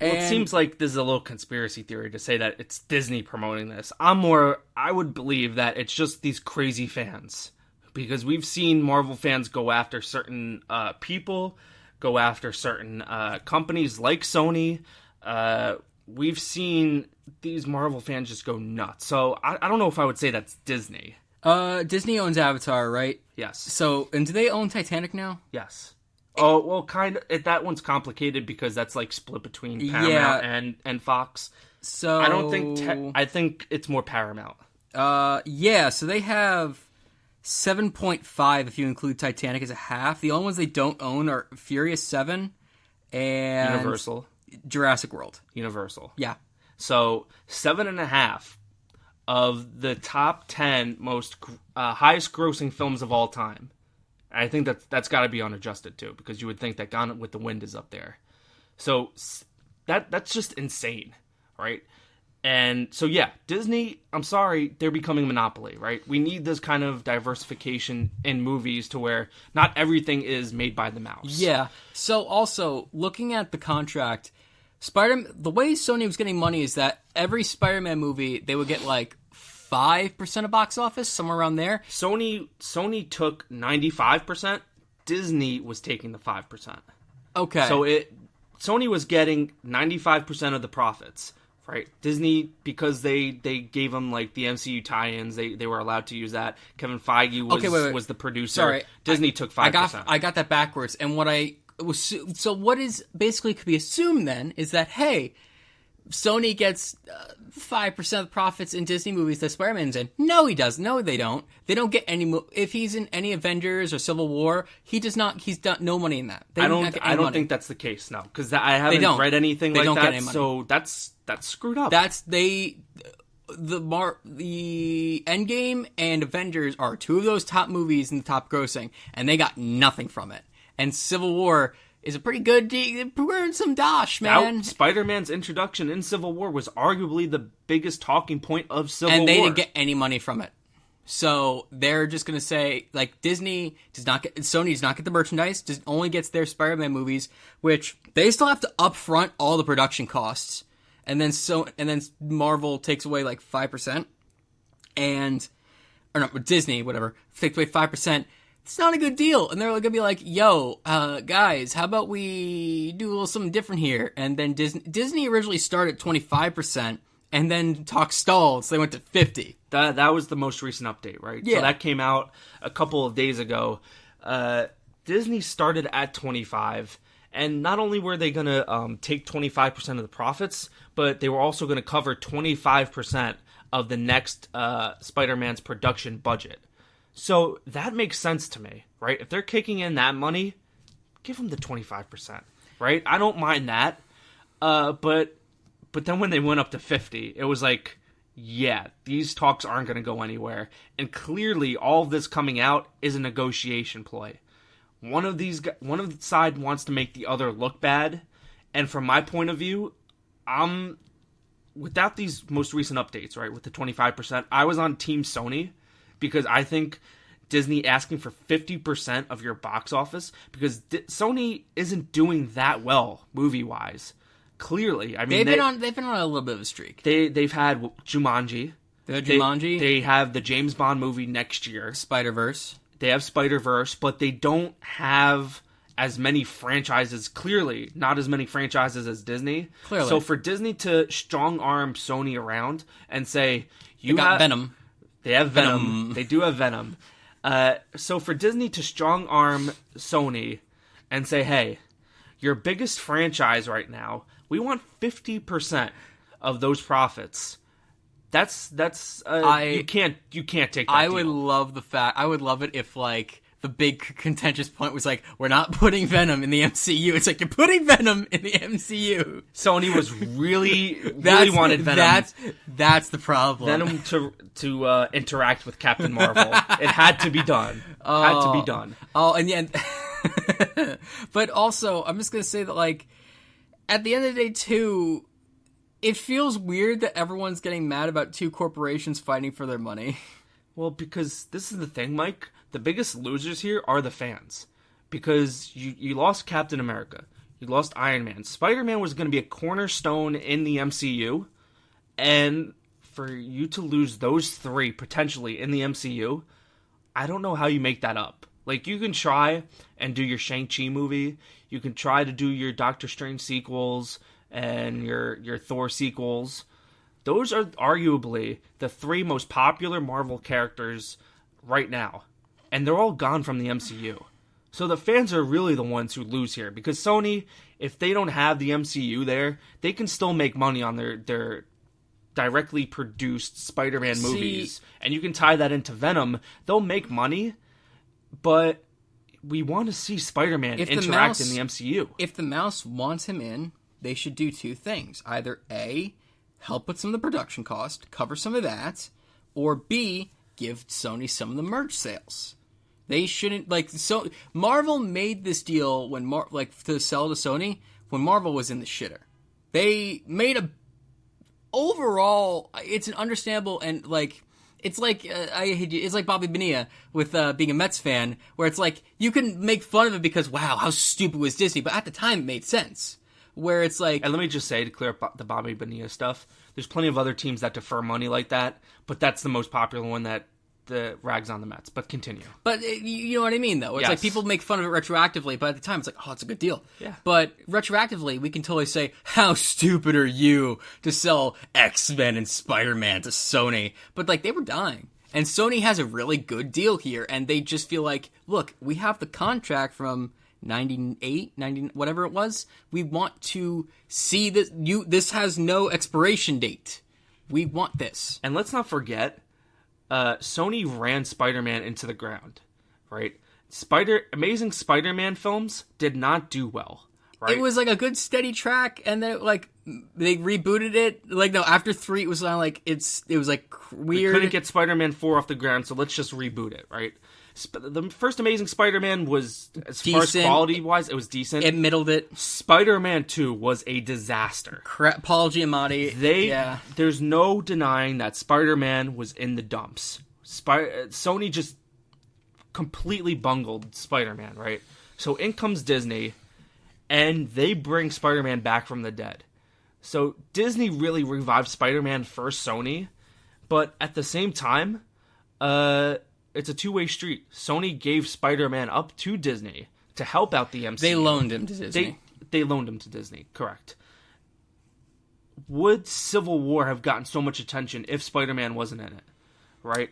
Well, it seems like this is a little conspiracy theory to say that it's Disney promoting this. I would believe that it's just these crazy fans. Because we've seen Marvel fans go after certain people, go after certain companies like Sony. We've seen these Marvel fans just go nuts. So I don't know if I would say that's Disney. Disney owns Avatar, right? Yes. So, and do they own Titanic now? Yes. Oh, well, kind of. That one's complicated because that's like split between Paramount and Fox. So I don't think. I think it's more Paramount. Yeah. So they have 7.5 if you include Titanic as a half. The only ones they don't own are Furious 7 and Universal. Jurassic World. Universal. Yeah. So 7.5 of the top 10 most highest grossing films of all time. I think that's got to be unadjusted too, because you would think that Gone with the Wind is up there. So that's just insane, right? And so yeah, Disney, I'm sorry, they're becoming a monopoly, right? We need this kind of diversification in movies to where not everything is made by the mouse. Yeah. So also, looking at the contract, the way Sony was getting money is that every Spider-Man movie, they would get like 5% of box office, somewhere around there. Sony took 95%. Disney was taking the 5%. Okay. So Sony was getting 95% of the profits, right? Disney, because they gave them like the MCU tie-ins, they were allowed to use that. Kevin Feige was the producer. Sorry, Disney took 5%. I got that backwards. And what is basically could be assumed then is that, hey, Sony gets 5% of the profits in Disney movies that Spider-Man's in. No, he doesn't. No, they don't. They don't get any. If he's in any Avengers or Civil War, he does not. He's done no money in that. I don't think that's the case. No, because I haven't read anything like that. So that's screwed up. the Endgame and Avengers are two of those top movies in the top grossing, and they got nothing from it. And Civil War is a pretty good. We're in some dosh, man. Spider-Man's introduction in Civil War was arguably the biggest talking point of Civil War. And they didn't get any money from it. So they're just going to say, like, Disney does not get, Sony does not get the merchandise, just only gets their Spider-Man movies, which they still have to upfront all the production costs. And then Marvel takes away like 5%. Disney, whatever, takes away 5%. It's not a good deal. And they're going to be like, yo, guys, how about we do a little something different here? And then Disney originally started at 25%, and then talk stalled, so they went to 50%. That was the most recent update, right? Yeah. So that came out a couple of days ago. Disney started at 25%, and not only were they going to take 25% of the profits, but they were also going to cover 25% of the next Spider-Man's production budget. So that makes sense to me, right? If they're kicking in that money, give them the 25%, right? I don't mind that. But then when they went up to 50%, it was like, yeah, these talks aren't going to go anywhere. And clearly, all of this coming out is a negotiation ploy. One of the side wants to make the other look bad. And from my point of view, without these most recent updates, right, with the 25%, I was on Team Sony. Because I think Disney asking for 50% of your box office, because Sony isn't doing that well movie-wise. Clearly, I mean, they've been on a little bit of a streak. They've had Jumanji. They had Jumanji. They have the James Bond movie next year. Spider-Verse. They have Spider-Verse, but they don't have as many franchises. Clearly, not as many franchises as Disney. Clearly. So for Disney to strong-arm Sony around and say, you got Venom. They have Venom. They do have Venom. So for Disney to strong-arm Sony and say, hey, your biggest franchise right now, we want 50% of those profits. You can't take that I deal. would love it if, like, the big contentious point was like, we're not putting Venom in the MCU. It's like, you're putting Venom in the MCU. Sony was really wanted Venom. That's the problem. Venom to interact with Captain Marvel. It had to be done. And yeah. But also, I'm just going to say that, like, at the end of the day, too, it feels weird that everyone's getting mad about two corporations fighting for their money. Well, because this is the thing, Mike. The biggest losers here are the fans. Because you lost Captain America. You lost Iron Man. Spider-Man was going to be a cornerstone in the MCU. And for you to lose those three, potentially, in the MCU, I don't know how you make that up. Like, you can try and do your Shang-Chi movie. You can try to do your Doctor Strange sequels and your Thor sequels. Those are arguably the three most popular Marvel characters right now. And they're all gone from the MCU. So the fans are really the ones who lose here. Because Sony, if they don't have the MCU there, they can still make money on their directly produced Spider-Man movies. And you can tie that into Venom. They'll make money, but we want to see Spider-Man interact in the MCU. If the mouse wants him in, they should do two things. Either A, help with some of the production cost, cover some of that, or B, give Sony some of the merch sales. They shouldn't, like, so Marvel made this deal when to sell to Sony when Marvel was in the shitter. They made overall, it's an understandable, and, like, it's like it's like Bobby Bonilla with being a Mets fan, where it's like you can make fun of it because, wow, how stupid was Disney, but at the time it made sense. Where it's like, and let me just say, to clear up the Bobby Bonilla stuff, there's plenty of other teams that defer money like that, but that's the most popular one that the rags on the Mets. But continue. But you know what I mean, though. It's yes. Like people make fun of it retroactively, but at the time it's like, oh, it's a good deal. Yeah. But retroactively, we can totally say, how stupid are you to sell X-Men and Spider-Man to Sony? But, like, they were dying. And Sony has a really good deal here, and they just feel like, look, we have the contract from 98, 90, whatever it was. We want to see this. This has no expiration date. We want this. And let's not forget, Sony ran Spider-Man into the ground, right? Amazing Spider-Man films did not do well, right? It was like a good steady track, and then They rebooted it. Like, no, after 3, it was like, it was like weird. We couldn't get Spider-Man 4 off the ground, so let's just reboot it, right? The first Amazing Spider-Man was, as far as quality-wise, it was decent. It middled it. Spider-Man 2 was a disaster. Paul Giamatti. There's no denying that Spider-Man was in the dumps. Sony just completely bungled Spider-Man, right? So in comes Disney, and they bring Spider-Man back from the dead. So Disney really revived Spider-Man for Sony, but at the same time, it's a two-way street. Sony gave Spider-Man up to Disney to help out the MCU. They loaned him to Disney. They loaned him to Disney, correct. Would Civil War have gotten so much attention if Spider-Man wasn't in it? Right?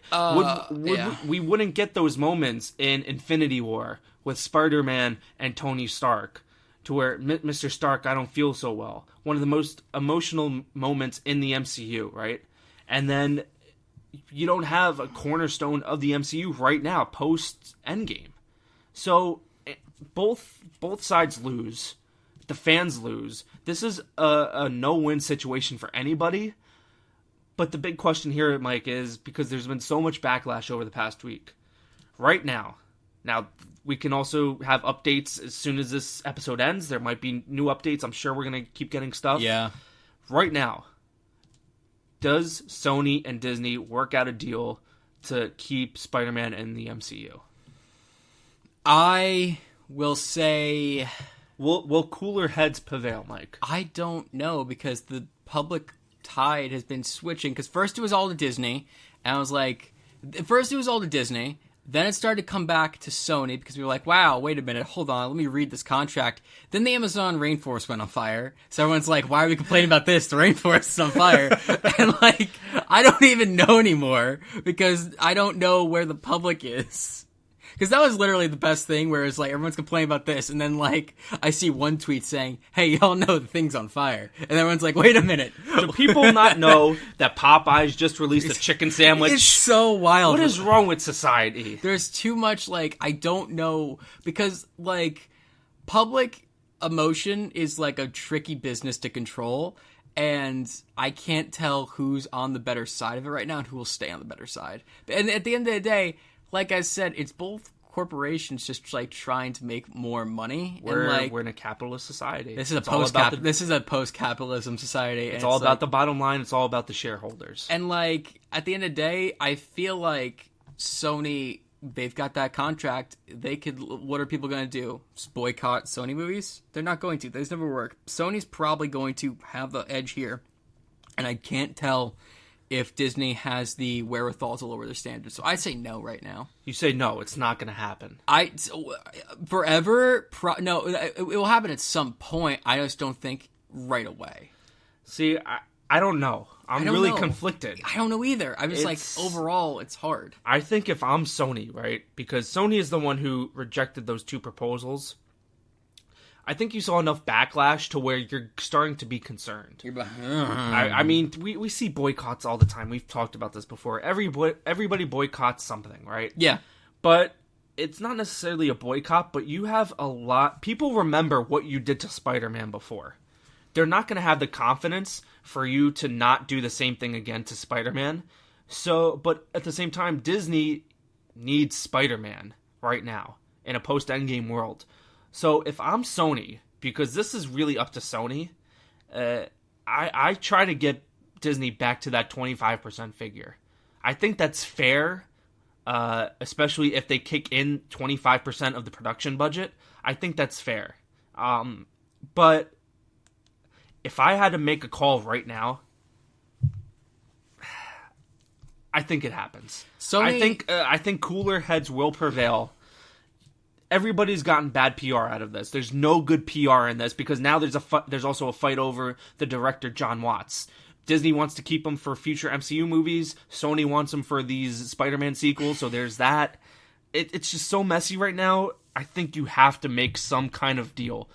We wouldn't get those moments in Infinity War with Spider-Man and Tony Stark, to where Mr. Stark, I don't feel so well. One of the most emotional moments in the MCU, right? And then you don't have a cornerstone of the MCU right now, post-Endgame. So both sides lose. The fans lose. This is a no-win situation for anybody. But the big question here, Mike, is because there's been so much backlash over the past week. Right now, we can also have updates as soon as this episode ends. There might be new updates. I'm sure we're going to keep getting stuff. Yeah. Right now, does Sony and Disney work out a deal to keep Spider-Man in the MCU? I will say... Will cooler heads prevail, Mike? I don't know, because the public tide has been switching. Because first it was all to Disney, and I was like... First it was all to Disney... Then it started to come back to Sony because we were like, wow, wait a minute, hold on, let me read this contract. Then the Amazon rainforest went on fire. So everyone's like, why are we complaining about this? The rainforest is on fire. And like, I don't even know anymore because I don't know where the public is. Because that was literally the best thing, where it's like, everyone's complaining about this, and then like, I see one tweet saying, hey, y'all know the thing's on fire. And everyone's like, wait a minute. Do people not know that Popeyes just released a chicken sandwich? It's so wild. What is wrong with society? There's too much, like, I don't know, because like, public emotion is like a tricky business to control, and I can't tell who's on the better side of it right now and who will stay on the better side. And at the end of the day, like I said, it's both corporations just like trying to make more money. We're in a capitalist society. This is a post-capitalism society. It's all about the bottom line. It's all about the shareholders. And like, at the end of the day, I feel like Sony, they've got that contract. What are people going to do? Just boycott Sony movies? They're not going to. Those never work. Sony's probably going to have the edge here. And I can't tell if Disney has the wherewithal to lower their standards. So I say no right now. You say no, it's not going to happen. No, it will happen at some point. I just don't think right away. See, I don't know. I'm really conflicted. I don't know either. I'm just like, overall, it's hard. I think if I'm Sony, right, because Sony is the one who rejected those two proposals, I think you saw enough backlash to where you're starting to be concerned. I mean, we see boycotts all the time. We've talked about this before. Everybody boycotts something, right? Yeah. But it's not necessarily a boycott, but you have a lot... People remember what you did to Spider-Man before. They're not going to have the confidence for you to not do the same thing again to Spider-Man. So, but at the same time, Disney needs Spider-Man right now in a post-Endgame world. So if I'm Sony, because this is really up to Sony, I try to get Disney back to that 25% figure. I think that's fair, especially if they kick in 25% of the production budget. I think that's fair. But if I had to make a call right now, I think it happens. Sony... I think cooler heads will prevail. Everybody's gotten bad PR out of this. There's no good PR in this because now there's also a fight over the director, John Watts. Disney wants to keep him for future MCU movies. Sony wants him for these Spider-Man sequels, so there's that. It's just so messy right now. I think you have to make some kind of deal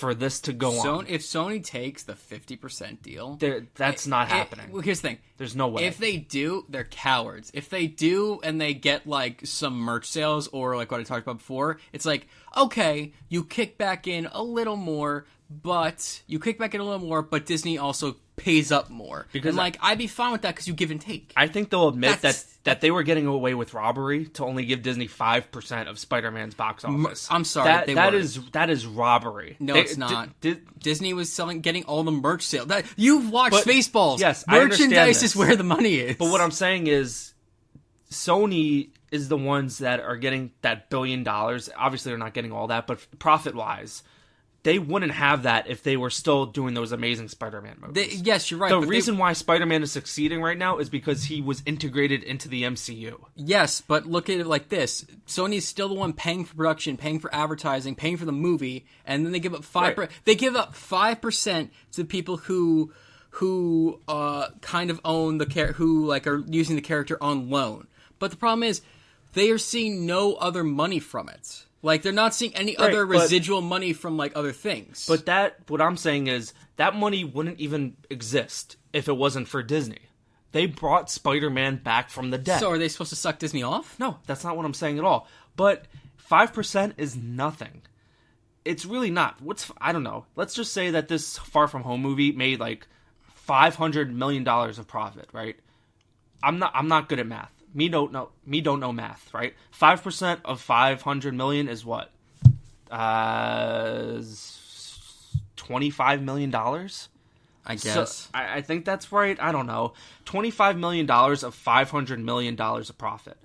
for this to go on. If Sony takes the 50% deal, that's not happening. Well, here's the thing. There's no way. If they do, they're cowards. If they do and they get like some merch sales or like what I talked about before, it's like, okay, you kick back in a little more, but Disney also pays up more. Because I'd be fine with that because you give and take. I think they'll admit that they were getting away with robbery to only give Disney 5% of Spider-Man's box office. I'm sorry, that is robbery. No, it's not. Disney was getting all the merch sales. You've watched Spaceballs. Yes, I understand merchandise this. is where the money is. But what I'm saying is, Sony is the ones that are getting that $1 billion. Obviously, they're not getting all that, but profit-wise, they wouldn't have that if they were still doing those amazing Spider-Man movies. Yes, you're right. The reason why Spider-Man is succeeding right now is because he was integrated into the MCU. Yes, but look at it like this. Sony's still the one paying for production, paying for advertising, paying for the movie, and then they give up 5%. Right. They give up 5% to people who kind of own the who are using the character on loan. But the problem is they are seeing no other money from it. They're not seeing any other residual money from, other things. But what I'm saying is, that money wouldn't even exist if it wasn't for Disney. They brought Spider-Man back from the dead. So are they supposed to suck Disney off? No, that's not what I'm saying at all. But 5% is nothing. It's really not. I don't know. Let's just say that this Far From Home movie made, $500 million of profit, right? I'm not good at math. Me don't know math, right? 5% of 500 million is what? $25 million? I guess. So, I think that's right. I don't know. $25 million of $500 million of profit.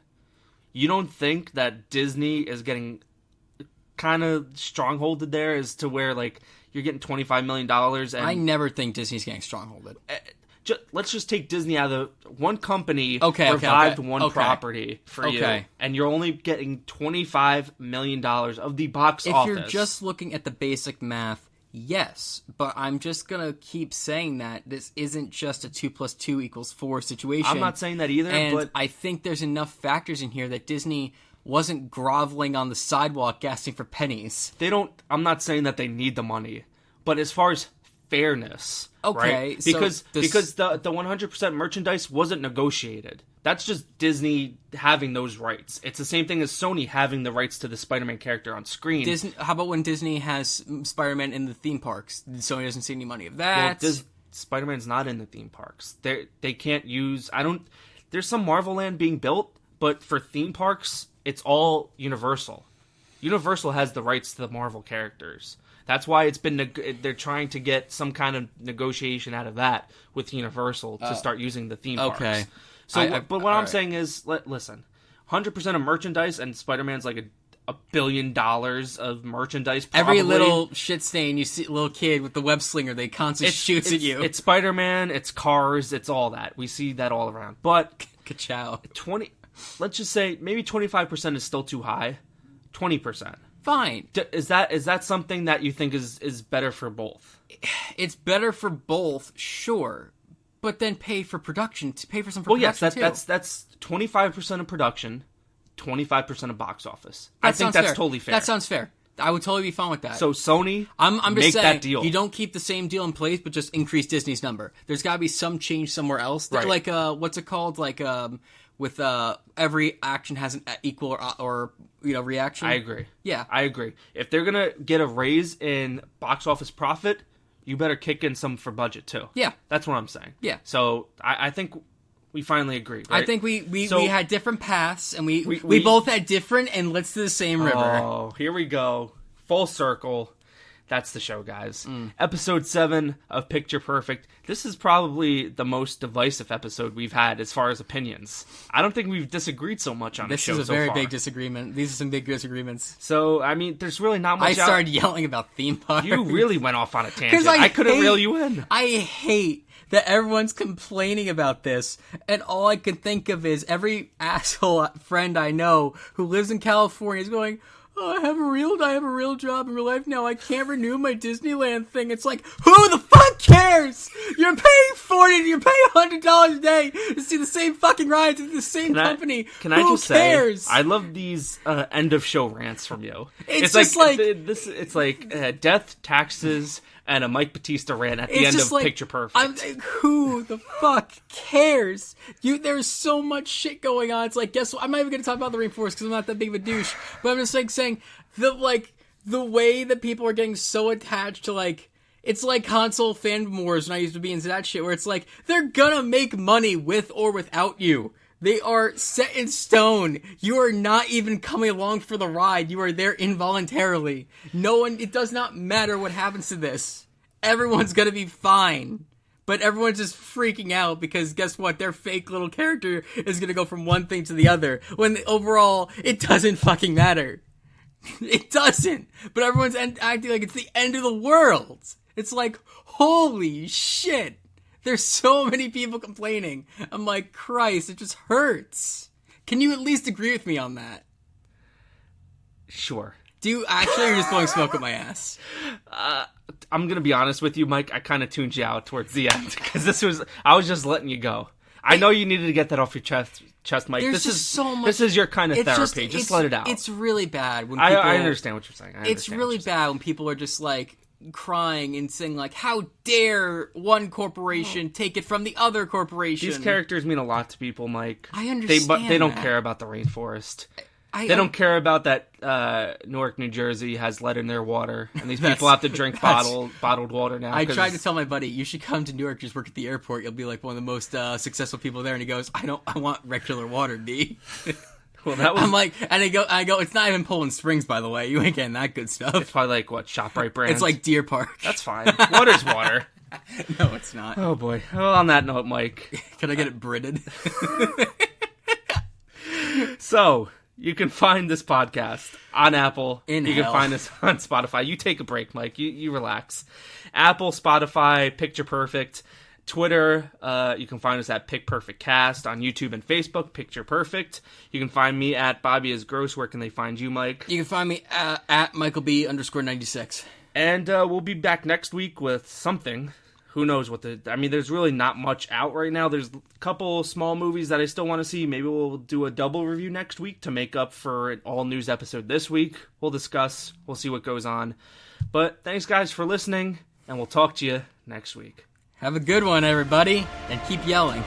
You don't think that Disney is getting kind of strongholded there as to where, you're getting $25 million and... I never think Disney's getting strongholded. Let's just take Disney out of one company, revived one property for you, and you're only getting $25 million of the box office. If you're just looking at the basic math, yes, but I'm just going to keep saying that this isn't just a 2 + 2 = 4 situation. I'm not saying that either, but I think there's enough factors in here that Disney wasn't groveling on the sidewalk asking for pennies. I'm not saying that they need the money, but as far as fairness, okay, right? Because the 100% merchandise wasn't negotiated. That's just Disney having those rights. It's the same thing as Sony having the rights to the Spider-Man character on screen. How about when Disney has Spider-Man in the theme parks? Sony doesn't see any money of that. Well, Spider-Man's not in the theme parks. They can't use... There's some Marvel Land being built, but for theme parks, it's all Universal. Universal has the rights to the Marvel characters. That's why they're trying to get some kind of negotiation out of that with Universal to start using the theme parks. Okay. So, but what I'm saying is, listen, 100% of merchandise, and Spider-Man's $1 billion of merchandise. Probably. Every little shit stain you see, a little kid with the web slinger, they constantly shoots at you. It's Spider-Man, it's cars, it's all that. We see that all around. But Ka-chow. Let's just say maybe 25% is still too high. 20%. Fine. Is that something that you think is better for both? It's better for both, sure. But then pay for production. Pay for some production, yes, that's 25% of production, 25% of box office. I think that's totally fair. That sounds fair. I would totally be fine with that. So Sony, I'm just make saying, that deal. You don't keep the same deal in place, but just increase Disney's number. There's got to be some change somewhere else. Right. What's it called? With every action has an equal or reaction. I agree. Yeah, I agree. If they're gonna get a raise in box office profit, you better kick in some for budget too. Yeah, that's what I'm saying. Yeah. So I think we finally agree. Right? I think we had different paths, and we both had different inlets to the same river. Oh, here we go, full circle. That's the show, guys. Episode 7 of Picture Perfect. This is probably the most divisive episode we've had as far as opinions. I don't think we've disagreed so much on the show so far. This is a very big disagreement. These are some big disagreements. So, there's really not much... I started yelling about theme parks. You really went off on a tangent. I couldn't reel you in. I hate that everyone's complaining about this, and all I can think of is every asshole friend I know who lives in California is going... oh, I have a real job in real life now. I can't renew my Disneyland thing. It's like, who the fuck cares? You're paying $100 a day to see the same fucking rides with the same company. Can I just say, I love these end of show rants from you. It's just like this. It's like death, taxes, and a Mike Bautista rant at the end of Picture Perfect. I'm like, who the fuck cares? There's so much shit going on. It's like, guess what? I'm not even going to talk about the Rainforest because I'm not that big of a douche. But I'm just like saying the way that people are getting so attached to like, it's like console fan wars when I used to be into that shit, where it's like, they're gonna make money with or without you. They are set in stone. You are not even coming along for the ride. You are there involuntarily. It does not matter what happens to this. Everyone's gonna be fine. But everyone's just freaking out because guess what? Their fake little character is gonna go from one thing to the other. When overall, it doesn't fucking matter. It doesn't. But everyone's acting like it's the end of the world. It's like, holy shit. There's so many people complaining. I'm like, Christ, it just hurts. Can you at least agree with me on that? Sure. Do you actually, or just blowing smoke at my ass? I'm going to be honest with you, Mike. I kind of tuned you out towards the end because I was just letting you go. I know you needed to get that off your chest, Mike. This is your kind of therapy. Just let it out. It's really bad when people... I understand what you're saying. It's really bad when people are just like crying and saying like, how dare one corporation take it from the other corporation. These characters mean a lot to people, Mike. I understand But they don't care about the rainforest. They don't care about that Newark, New Jersey has lead in their water, and these people have to drink bottled water now. I tried to tell my buddy, you should come to Newark, just work at the airport. You'll be like one of the most successful people there. And he goes, I want regular water, D. Well, that was... I'm like, and I go, it's not even Poland Springs, by the way. You ain't getting that good stuff. It's probably like, what, ShopRite brand? It's like Deer Park. That's fine. Water's water. No, it's not. Oh, boy. Well, on that note, Mike. Can I get it Brited? So... you can find this podcast on Apple. You can find us on Spotify. You take a break, Mike. You relax. Apple, Spotify, Picture Perfect. Twitter, you can find us at Pick Perfect Cast. On YouTube and Facebook, Picture Perfect. You can find me at Bobby is Gross. Where can they find you, Mike? You can find me at MichaelB_96. And we'll be back next week with something. Who knows what there's really not much out right now. There's a couple small movies that I still want to see. Maybe we'll do a double review next week to make up for an all-news episode this week. We'll discuss. We'll see what goes on. But thanks, guys, for listening, and we'll talk to you next week. Have a good one, everybody, and keep yelling.